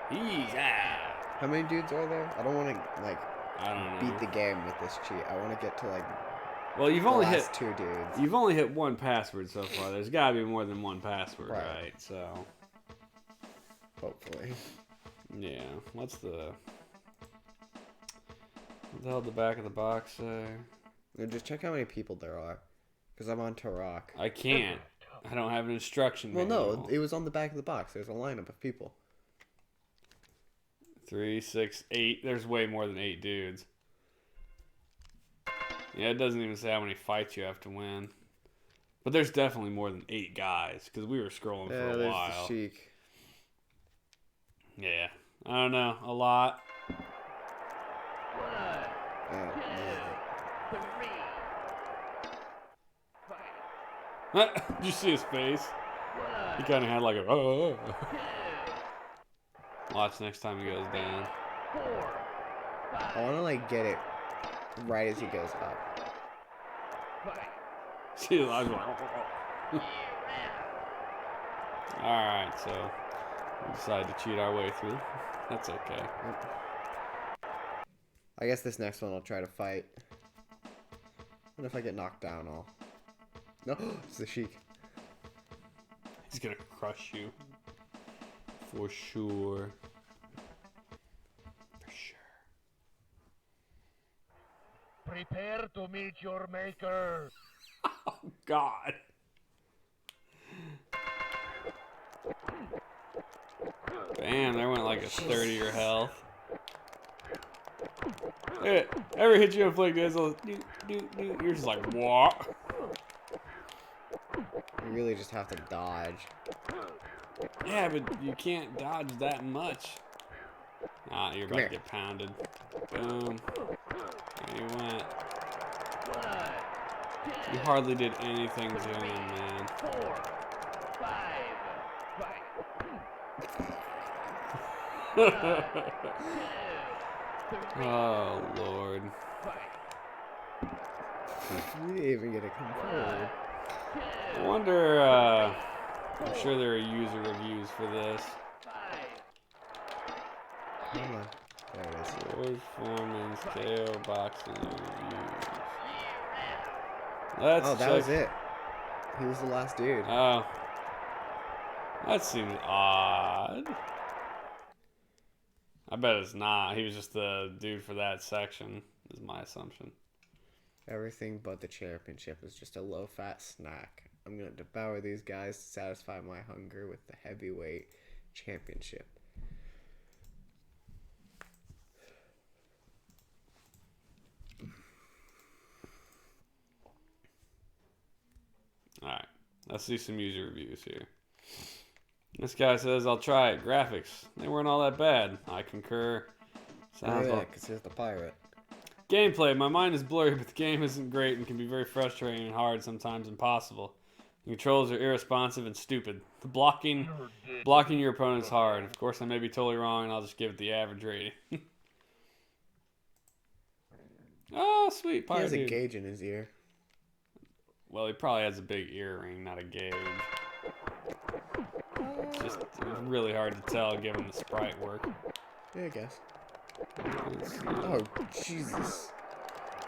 [SPEAKER 2] he's out.
[SPEAKER 1] How many dudes are there? I don't want to like
[SPEAKER 2] I don't know.
[SPEAKER 1] beat the game with this cheat. I want to get to like
[SPEAKER 2] Well, you've
[SPEAKER 1] the
[SPEAKER 2] only
[SPEAKER 1] last
[SPEAKER 2] hit
[SPEAKER 1] 2 dudes.
[SPEAKER 2] you've only hit one password so far. There's got to be more than one password,
[SPEAKER 1] Right.
[SPEAKER 2] right? So,
[SPEAKER 1] Hopefully.
[SPEAKER 2] yeah. What the hell did the back of the box say?
[SPEAKER 1] Now just check how many people there are, because I'm on Turok.
[SPEAKER 2] I can't. I don't have an instruction
[SPEAKER 1] Well,
[SPEAKER 2] manual.
[SPEAKER 1] no, it was on the back of the box. There's a lineup of people.
[SPEAKER 2] 3, 6, 8. There's way more than 8 dudes. Yeah, it doesn't even say how many fights you have to win. But there's definitely more than 8 guys, because we were scrolling
[SPEAKER 1] Yeah,
[SPEAKER 2] for a
[SPEAKER 1] there's
[SPEAKER 2] while.
[SPEAKER 1] the Sheik.
[SPEAKER 2] Yeah. I don't know. A lot.
[SPEAKER 1] Yeah.
[SPEAKER 4] 3,
[SPEAKER 2] Did you see his face? He kind of had like a... Oh. Watch next time he goes down.
[SPEAKER 4] 4,
[SPEAKER 1] I want to like get it right as he goes up.
[SPEAKER 4] 5.
[SPEAKER 2] See his eyes like... Alright, so... we decided to cheat our way through. That's okay.
[SPEAKER 1] I guess this next one I'll try to fight. And if I get knocked down, I'll... No, it's the Sheik.
[SPEAKER 2] He's gonna crush you. For sure. For sure.
[SPEAKER 3] Prepare to meet your maker.
[SPEAKER 2] Oh, God. Bam, there went like a 30 health. Hey, ever hit you in flick this? You're just like, what?
[SPEAKER 1] You really just have to dodge.
[SPEAKER 2] Yeah, but you can't dodge that much. Ah, you're about
[SPEAKER 1] here.
[SPEAKER 2] to get pounded. Boom. There you went. You hardly did anything to him, man.
[SPEAKER 4] 4, 5.
[SPEAKER 2] Oh, Lord.
[SPEAKER 1] You didn't even get a confirmed.
[SPEAKER 2] I wonder, I'm sure there are user reviews for this.
[SPEAKER 1] Come on. There it is.
[SPEAKER 2] George Foreman's KO boxing reviews. Let's
[SPEAKER 1] Oh, that
[SPEAKER 2] check.
[SPEAKER 1] was it. He was the last dude.
[SPEAKER 2] Oh. That seems odd. I bet it's not. He was just the dude for that section, is my assumption.
[SPEAKER 1] Everything but the championship is just a low-fat snack. I'm gonna devour these guys to satisfy my hunger with the heavyweight championship.
[SPEAKER 2] Alright, let's see some user reviews here. This guy says, I'll try it. Graphics, they weren't all that bad. I concur. Sounds
[SPEAKER 1] yeah,
[SPEAKER 2] like...
[SPEAKER 1] because he's the pirate.
[SPEAKER 2] Gameplay, my mind is blurry, but the game isn't great and can be very frustrating and hard, sometimes impossible. The controls are irresponsive and stupid. The blocking your opponent is hard. Of course, I may be totally wrong, and I'll just give it the average rating. Oh, sweet.
[SPEAKER 1] He
[SPEAKER 2] Pirate
[SPEAKER 1] has a
[SPEAKER 2] dude.
[SPEAKER 1] gauge in his ear.
[SPEAKER 2] Well, he probably has a big earring, not a gauge. It's just really hard to tell given the sprite work.
[SPEAKER 1] Yeah, I guess.
[SPEAKER 2] Let's see.
[SPEAKER 1] Oh, Jesus.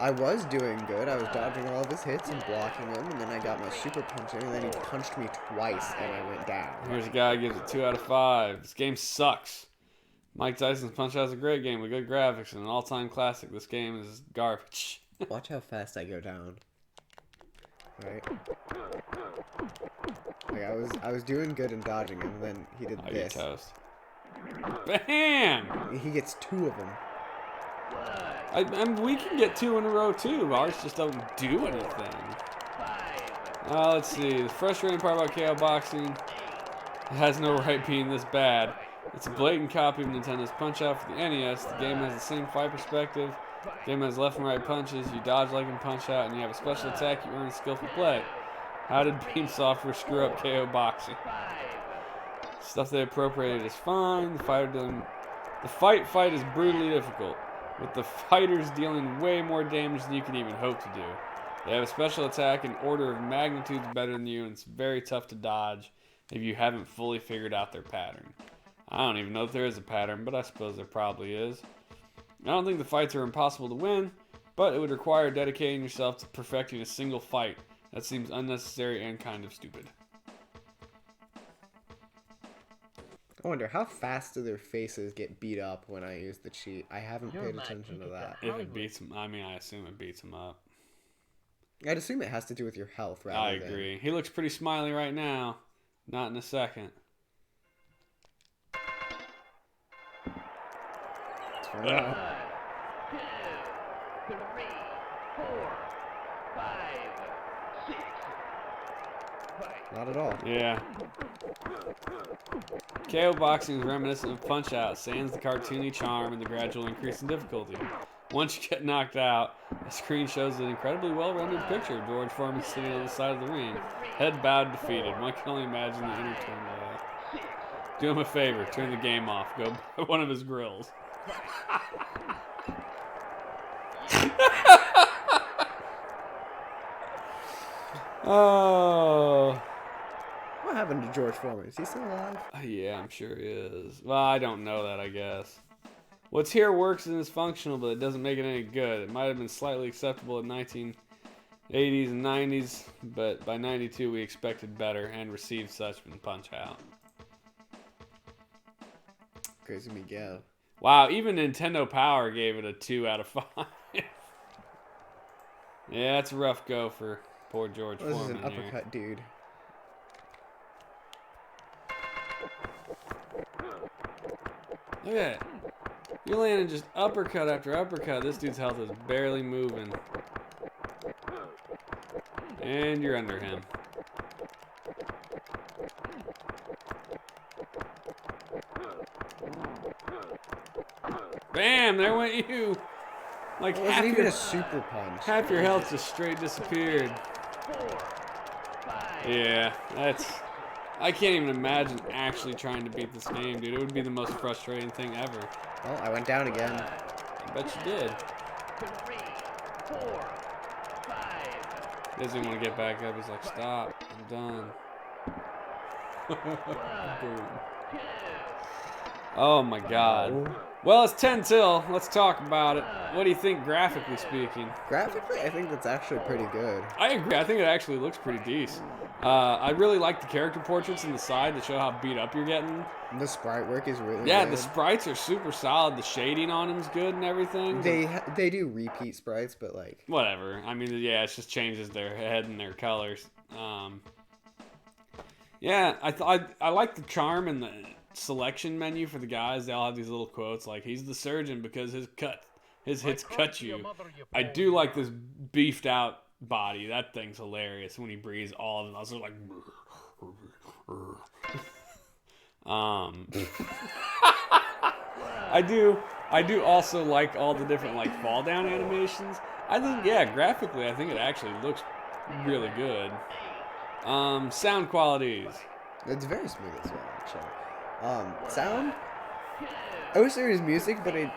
[SPEAKER 1] I was doing good. I was dodging all of his hits and blocking him, and then I got my super punch in, and then he punched me twice, and I went down.
[SPEAKER 2] Here's a guy who gives it 2 out of 5. This game sucks. Mike Tyson's Punch-Out is a great game with good graphics and an all-time classic. This game is garbage.
[SPEAKER 1] Watch how fast I go down. Right? Like I was doing good in dodging him, and then he did
[SPEAKER 2] Oh, you
[SPEAKER 1] this.
[SPEAKER 2] toast. Bam!
[SPEAKER 1] He gets 2 of them.
[SPEAKER 2] And we can get 2 in a row too. Ours just don't do anything. Let's see. The frustrating part about KO boxing, it has no right being this bad. It's a blatant copy of Nintendo's Punch-Out for the NES. The game has the same fight perspective. The game has left and right punches. You dodge like in Punch-Out, and you have a special attack. You earn skillful play. How did Beam Software screw up KO boxing? Stuff they appropriated is fine. The fight is brutally difficult, with the fighters dealing way more damage than you can even hope to do. They have a special attack an order of magnitudes better than you, and it's very tough to dodge if you haven't fully figured out their pattern. I don't even know if there is a pattern, but I suppose there probably is. I don't think the fights are impossible to win, but it would require dedicating yourself to perfecting a single fight. That seems unnecessary and kind of stupid.
[SPEAKER 1] I wonder, how fast do their faces get beat up when I use the cheat? I haven't
[SPEAKER 3] You're
[SPEAKER 1] paid
[SPEAKER 3] my
[SPEAKER 1] attention to
[SPEAKER 3] ticket
[SPEAKER 1] that.
[SPEAKER 3] to
[SPEAKER 2] If it beats him, I mean, I assume it beats him up.
[SPEAKER 1] I'd assume it has to do with your health, rather
[SPEAKER 2] I
[SPEAKER 1] than...
[SPEAKER 2] agree. He looks pretty smiley right now. Not in a second.
[SPEAKER 1] Let's find out.
[SPEAKER 4] 1, 2, 3, 4, 5, 6.
[SPEAKER 1] Not at all.
[SPEAKER 2] Yeah. KO boxing is reminiscent of Punch-Out, sans the cartoony charm and the gradual increase in difficulty. Once you get knocked out, the screen shows an incredibly well-rendered picture of George Foreman sitting on the side of the ring, head bowed, defeated. One can only imagine the inner turmoil. Do him a favor, turn the game off. Go buy one of his grills. Oh.
[SPEAKER 1] What happened to George Foreman? Is he still alive?
[SPEAKER 2] Yeah, I'm sure he is. Well, I don't know that, I guess. What's here works and is functional, but it doesn't make it any good. It might have been slightly acceptable in 1980s and 90s, but by 92 we expected better and received such from Punch-Out.
[SPEAKER 1] Crazy Miguel.
[SPEAKER 2] Wow, even Nintendo Power gave it a 2 out of 5. Yeah, that's a rough go for poor George
[SPEAKER 1] Oh, this is
[SPEAKER 2] Foreman
[SPEAKER 1] an
[SPEAKER 2] here.
[SPEAKER 1] uppercut dude.
[SPEAKER 2] Look at it. You're landing just uppercut after uppercut. This dude's health is barely moving. And you're under him. Bam! There went you. Like
[SPEAKER 1] It wasn't
[SPEAKER 2] half
[SPEAKER 1] even
[SPEAKER 2] your,
[SPEAKER 1] a super punch.
[SPEAKER 2] half your health just straight disappeared.
[SPEAKER 4] 4, 5.
[SPEAKER 2] Yeah, that's... I can't even imagine actually trying to beat this game, dude. It would be the most frustrating thing ever.
[SPEAKER 1] Well, I went down again.
[SPEAKER 2] I bet you did.
[SPEAKER 4] 3, 4, 5,
[SPEAKER 2] He doesn't even want to get back up. He's like, stop. I'm done. Boom. Oh my god. Well, it's 10 till. Let's talk about it. What do you think, graphically speaking?
[SPEAKER 1] Graphically, I think that's actually pretty good.
[SPEAKER 2] I agree. I think it actually looks pretty decent. I really like the character portraits on the side to show how beat up you're getting.
[SPEAKER 1] The sprite work is really
[SPEAKER 2] Yeah,
[SPEAKER 1] good.
[SPEAKER 2] the sprites are super solid. The shading on them's good and everything.
[SPEAKER 1] They do repeat sprites, but like
[SPEAKER 2] Whatever. I mean, yeah, it just changes their head and their colors. Yeah, I like the charm and the selection menu for the guys. They all have these little quotes like, he's the surgeon because his hits cut you. I do like this beefed out body. That thing's hilarious when he breathes all of them. I was like, I do also like all the different like fall down animations. I think, yeah, graphically, I think it actually looks really good. Sound qualities.
[SPEAKER 1] it's very smooth as well, actually. Sound. I wish there was music, but I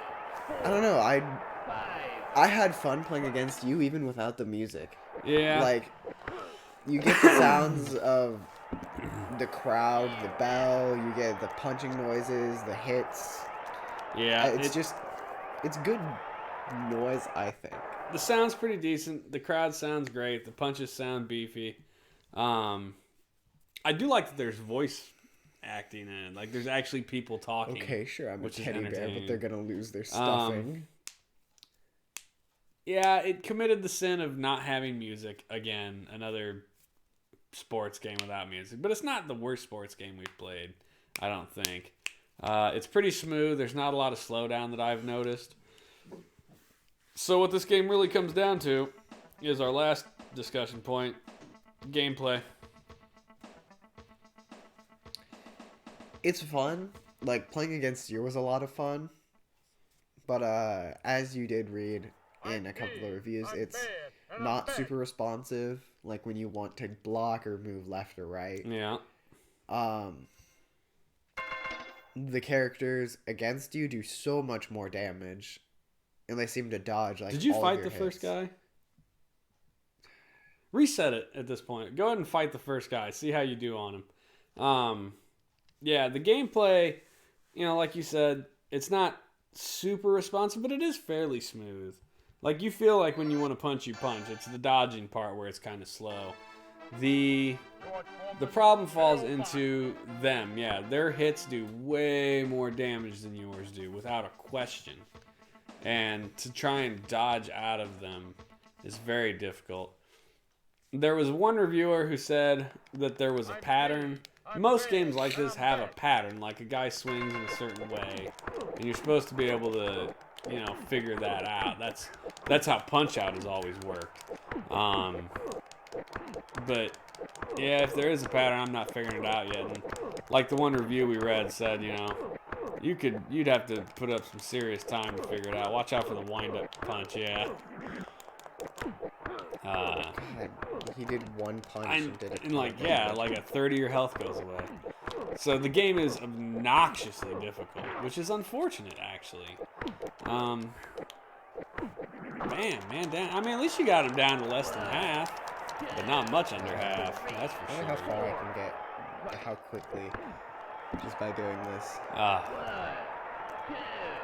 [SPEAKER 1] don't know. I had fun playing against you even without the music.
[SPEAKER 2] Yeah.
[SPEAKER 1] Like, you get the sounds of the crowd, the bell, you get the punching noises, the hits.
[SPEAKER 2] Yeah.
[SPEAKER 1] It's good noise, I think.
[SPEAKER 2] The sound's pretty decent. The crowd sounds great. The punches sound beefy. I do like that there's voice acting in it. Like, there's actually people talking.
[SPEAKER 1] Okay, sure, I'm a
[SPEAKER 2] which is
[SPEAKER 1] teddy bear, but
[SPEAKER 2] entertaining.
[SPEAKER 1] they're gonna lose their stuffing.
[SPEAKER 2] Yeah, it committed the sin of not having music. Again, another sports game without music. But it's not the worst sports game we've played, I don't think. It's pretty smooth. There's not a lot of slowdown that I've noticed. So what this game really comes down to is our last discussion point, gameplay.
[SPEAKER 1] It's fun. Like, playing against you was a lot of fun. But as you did read in a couple of reviews, it's not super responsive. Like when you want to block or move left or right.
[SPEAKER 2] Yeah.
[SPEAKER 1] The characters against you do so much more damage, and they seem to dodge like.
[SPEAKER 2] Did you
[SPEAKER 1] all
[SPEAKER 2] fight
[SPEAKER 1] of
[SPEAKER 2] the
[SPEAKER 1] your
[SPEAKER 2] first
[SPEAKER 1] hits.
[SPEAKER 2] guy? Reset it at this point. Go ahead and fight the first guy. See how you do on him. Yeah, the gameplay, like you said, it's not super responsive, but it is fairly smooth. Like, you feel like when you want to punch, you punch. It's the dodging part where it's kind of slow. The problem falls into them. Yeah, their hits do way more damage than yours do, without a question. And to try and dodge out of them is very difficult. There was one reviewer who said that there was a pattern. Most games like this have a pattern, like a guy swings in a certain way, and you're supposed to be able to, figure that out. That's how Punch-Out has always worked. But yeah, if there is a pattern, I'm not figuring it out yet. And like the one review we read said, you'd have to put up some serious time to figure it out. Watch out for the wind-up punch. Yeah.
[SPEAKER 1] God, he did one punch and did it.
[SPEAKER 2] And like a third of your health goes away. So the game is obnoxiously difficult, which is unfortunate, actually. Man, damn. I mean, at least you got him down to less than half, but not much under half. That's for
[SPEAKER 1] I
[SPEAKER 2] sure.
[SPEAKER 1] wonder how far I can get, how quickly, just by doing this.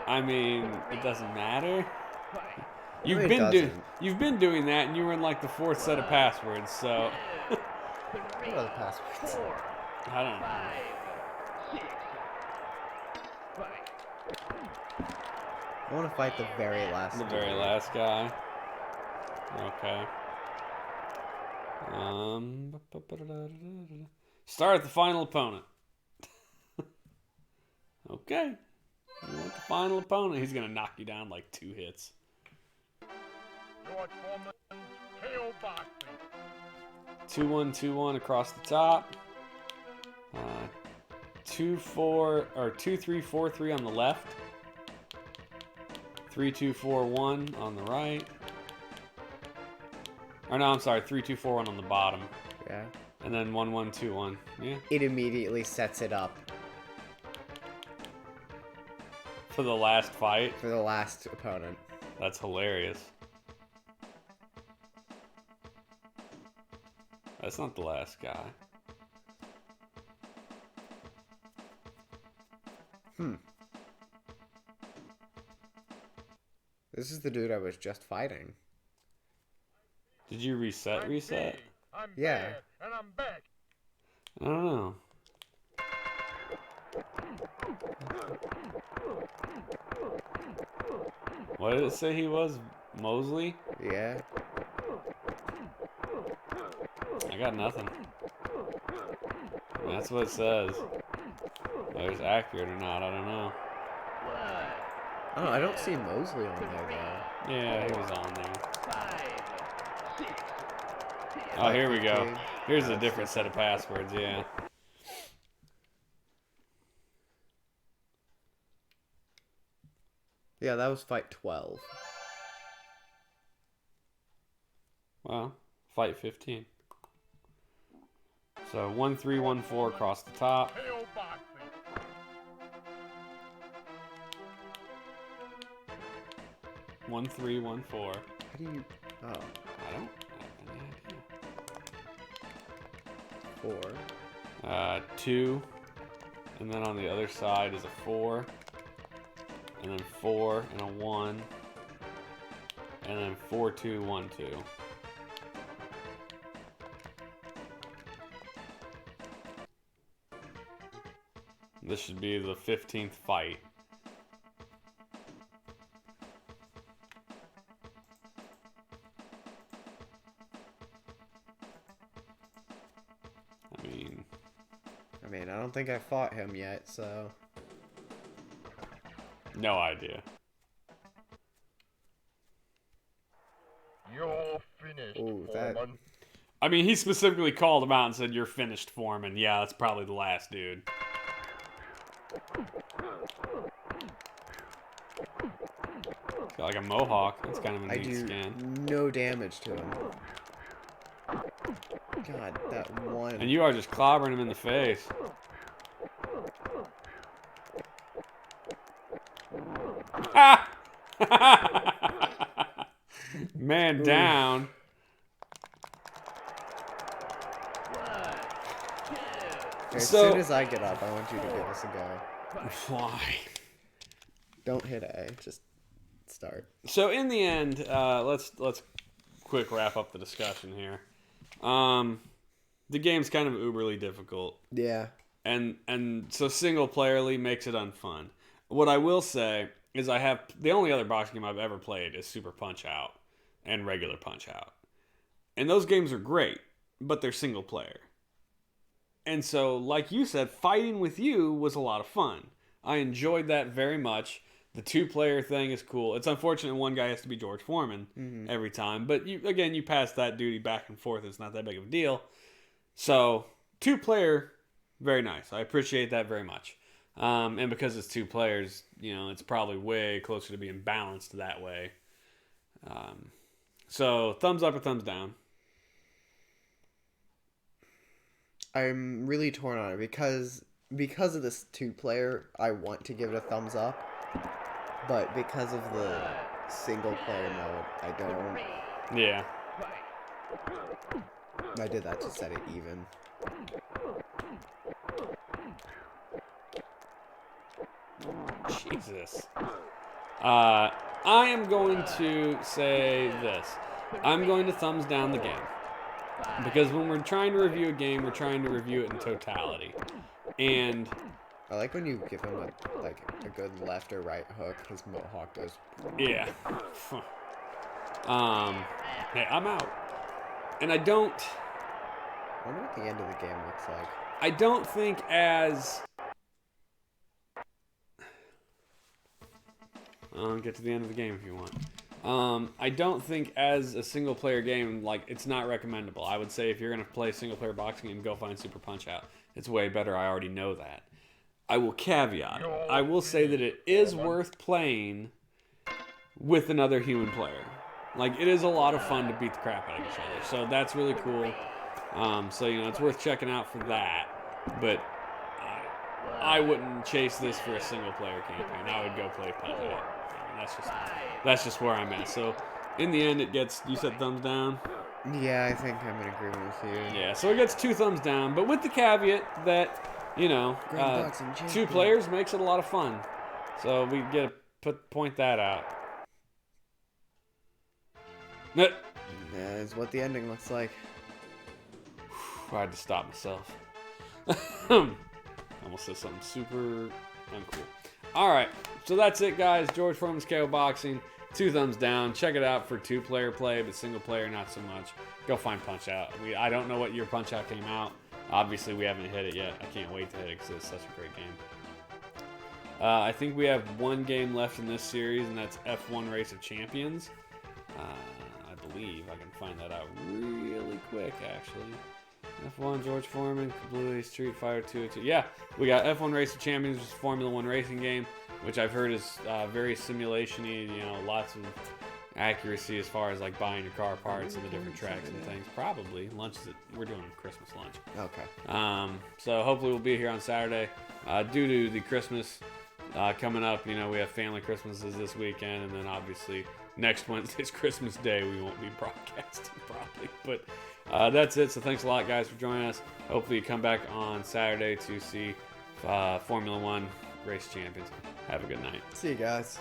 [SPEAKER 2] I mean, it doesn't matter.
[SPEAKER 1] You've
[SPEAKER 2] been doing that, and you were in like the fourth set of passwords. So
[SPEAKER 1] What are the passwords?
[SPEAKER 2] I don't know.
[SPEAKER 1] I want to fight the very last.
[SPEAKER 2] The very last guy. Okay. Start at the final opponent. Okay. You want the final opponent? He's gonna knock you down like 2 hits.
[SPEAKER 3] George Foreman, KO boxing.
[SPEAKER 2] 2-1-2-1 across the top. 2-4 or 2-3-4-3 on the left. 3-2-4-1 on the right. Or no, I'm sorry, 3-2-4-1 on the bottom.
[SPEAKER 1] Yeah.
[SPEAKER 2] And then 1-1-2-1. Yeah.
[SPEAKER 1] It immediately sets it up
[SPEAKER 2] For the last fight.
[SPEAKER 1] for the last opponent.
[SPEAKER 2] That's hilarious. That's not the last guy.
[SPEAKER 1] This is the dude I was just fighting.
[SPEAKER 2] Did you reset?
[SPEAKER 3] I'm
[SPEAKER 1] Yeah.
[SPEAKER 3] bad, and I'm back.
[SPEAKER 2] I don't know. What did it say he was? Mosley?
[SPEAKER 1] Yeah.
[SPEAKER 2] I got nothing. That's what it says. Whether it's accurate or not, I don't know.
[SPEAKER 1] Oh, I don't see Mosley on there though.
[SPEAKER 2] Yeah, he was on there.
[SPEAKER 4] 5, 6, 7.
[SPEAKER 2] Oh, here we go.
[SPEAKER 1] 15.
[SPEAKER 2] Here's a
[SPEAKER 1] That's
[SPEAKER 2] different set of passwords, yeah.
[SPEAKER 1] Yeah, that was fight 12.
[SPEAKER 2] Well, fight 15. So 1314 across the top.
[SPEAKER 3] Hell boxing.
[SPEAKER 2] One three one four.
[SPEAKER 1] How do you... Oh,
[SPEAKER 2] I don't have any idea.
[SPEAKER 1] 4.
[SPEAKER 2] 2, and then on the other side is a 4, and then 4 and a 1, and then 4 2 1 2. This should be the 15th fight.
[SPEAKER 1] I mean, I don't think I fought him yet, so...
[SPEAKER 2] No idea.
[SPEAKER 3] You're finished,
[SPEAKER 1] Ooh, that...
[SPEAKER 3] Foreman.
[SPEAKER 2] I mean, he specifically called him out and said, "You're finished, Foreman." Yeah, that's probably the last dude. Got like a mohawk. That's kind of a
[SPEAKER 1] I
[SPEAKER 2] neat
[SPEAKER 1] do
[SPEAKER 2] skin.
[SPEAKER 1] no damage to him. God, that one...
[SPEAKER 2] And you are just clobbering him in the face. Ah! Man down.
[SPEAKER 4] 1, 2.
[SPEAKER 1] As
[SPEAKER 2] So-
[SPEAKER 1] soon as I get up, I want you to give us a go.
[SPEAKER 2] Why?
[SPEAKER 1] Don't hit A, just start.
[SPEAKER 2] So in the end, let's quick wrap up the discussion here. The game's kind of uberly difficult,
[SPEAKER 1] Yeah.
[SPEAKER 2] and so single playerly makes it unfun. What I will say is I have the only other boxing game I've ever played is Super Punch Out and regular Punch Out, and those games are great, but they're single player. And so, like you said, fighting with you was a lot of fun. I enjoyed that very much. The 2-player thing is cool. It's unfortunate one guy has to be George Foreman every time. But, you pass that duty back and forth. It's not that big of a deal. So, 2-player, very nice. I appreciate that very much. And because it's 2 players, it's probably way closer to being balanced that way. So, thumbs up or thumbs down?
[SPEAKER 1] I'm really torn on it because of this 2-player, I want to give it a thumbs up. But because of the single player mode, I don't.
[SPEAKER 2] Yeah.
[SPEAKER 1] I did that to set it even.
[SPEAKER 2] Jesus. I am going to say this. I'm going to thumbs down the game. Because when we're trying to review a game, we're trying to review it in totality. And
[SPEAKER 1] I like when you give him a good left or right hook, his mohawk goes...
[SPEAKER 2] yeah. Hey, I'm out. And I don't...
[SPEAKER 1] I wonder what the end of the game looks like.
[SPEAKER 2] I don't think as... I'll get to the end of the game if you want. I don't think as a single player game, it's not recommendable. I would say if you're going to play a single player boxing game, go find Super Punch Out. It's way better. I already know that. I will caveat it. I will say that it is worth playing with another human player. It is a lot of fun to beat the crap out of each other. So that's really cool. So, it's worth checking out for that. But I wouldn't chase this for a single player campaign. I would go play Punch Out. That's just where I'm at. So, in the end, it gets, you said thumbs down?
[SPEAKER 1] Yeah, I think I'm in agreement with you.
[SPEAKER 2] Yeah, so it gets 2 thumbs down, but with the caveat that,
[SPEAKER 1] Grand Boxing
[SPEAKER 2] 2
[SPEAKER 1] champion.
[SPEAKER 2] players makes it a lot of fun. So we get to point that out. That
[SPEAKER 1] That is what the ending looks like.
[SPEAKER 2] I had to stop myself. Almost said something super uncool. Alright, so that's it, guys. George Foreman's KO Boxing. 2 thumbs down. Check it out for 2-player play, but single player, not so much. Go find Punch Out. I don't know what year Punch Out came out. Obviously, we haven't hit it yet. I can't wait to hit it because it's such a great game. I think we have 1 game left in this series, and that's F1 Race of Champions. I believe I can find that out really quick, actually. F1, George Foreman, Kablooey, Street Fighter 2. Yeah, we got F1 Race of Champions, which is a Formula 1 racing game, which I've heard is very simulation-y, lots of accuracy as far as like buying your car parts and the different tracks and things. Probably. We're doing Christmas lunch.
[SPEAKER 1] Okay.
[SPEAKER 2] So hopefully we'll be here on Saturday. Due to the Christmas coming up, we have family Christmases this weekend, and then obviously next Wednesday's Christmas Day. We won't be broadcasting probably, but that's it. So thanks a lot, guys, for joining us. Hopefully you come back on Saturday to see Formula 1 race champions. Have a good night.
[SPEAKER 1] See you guys.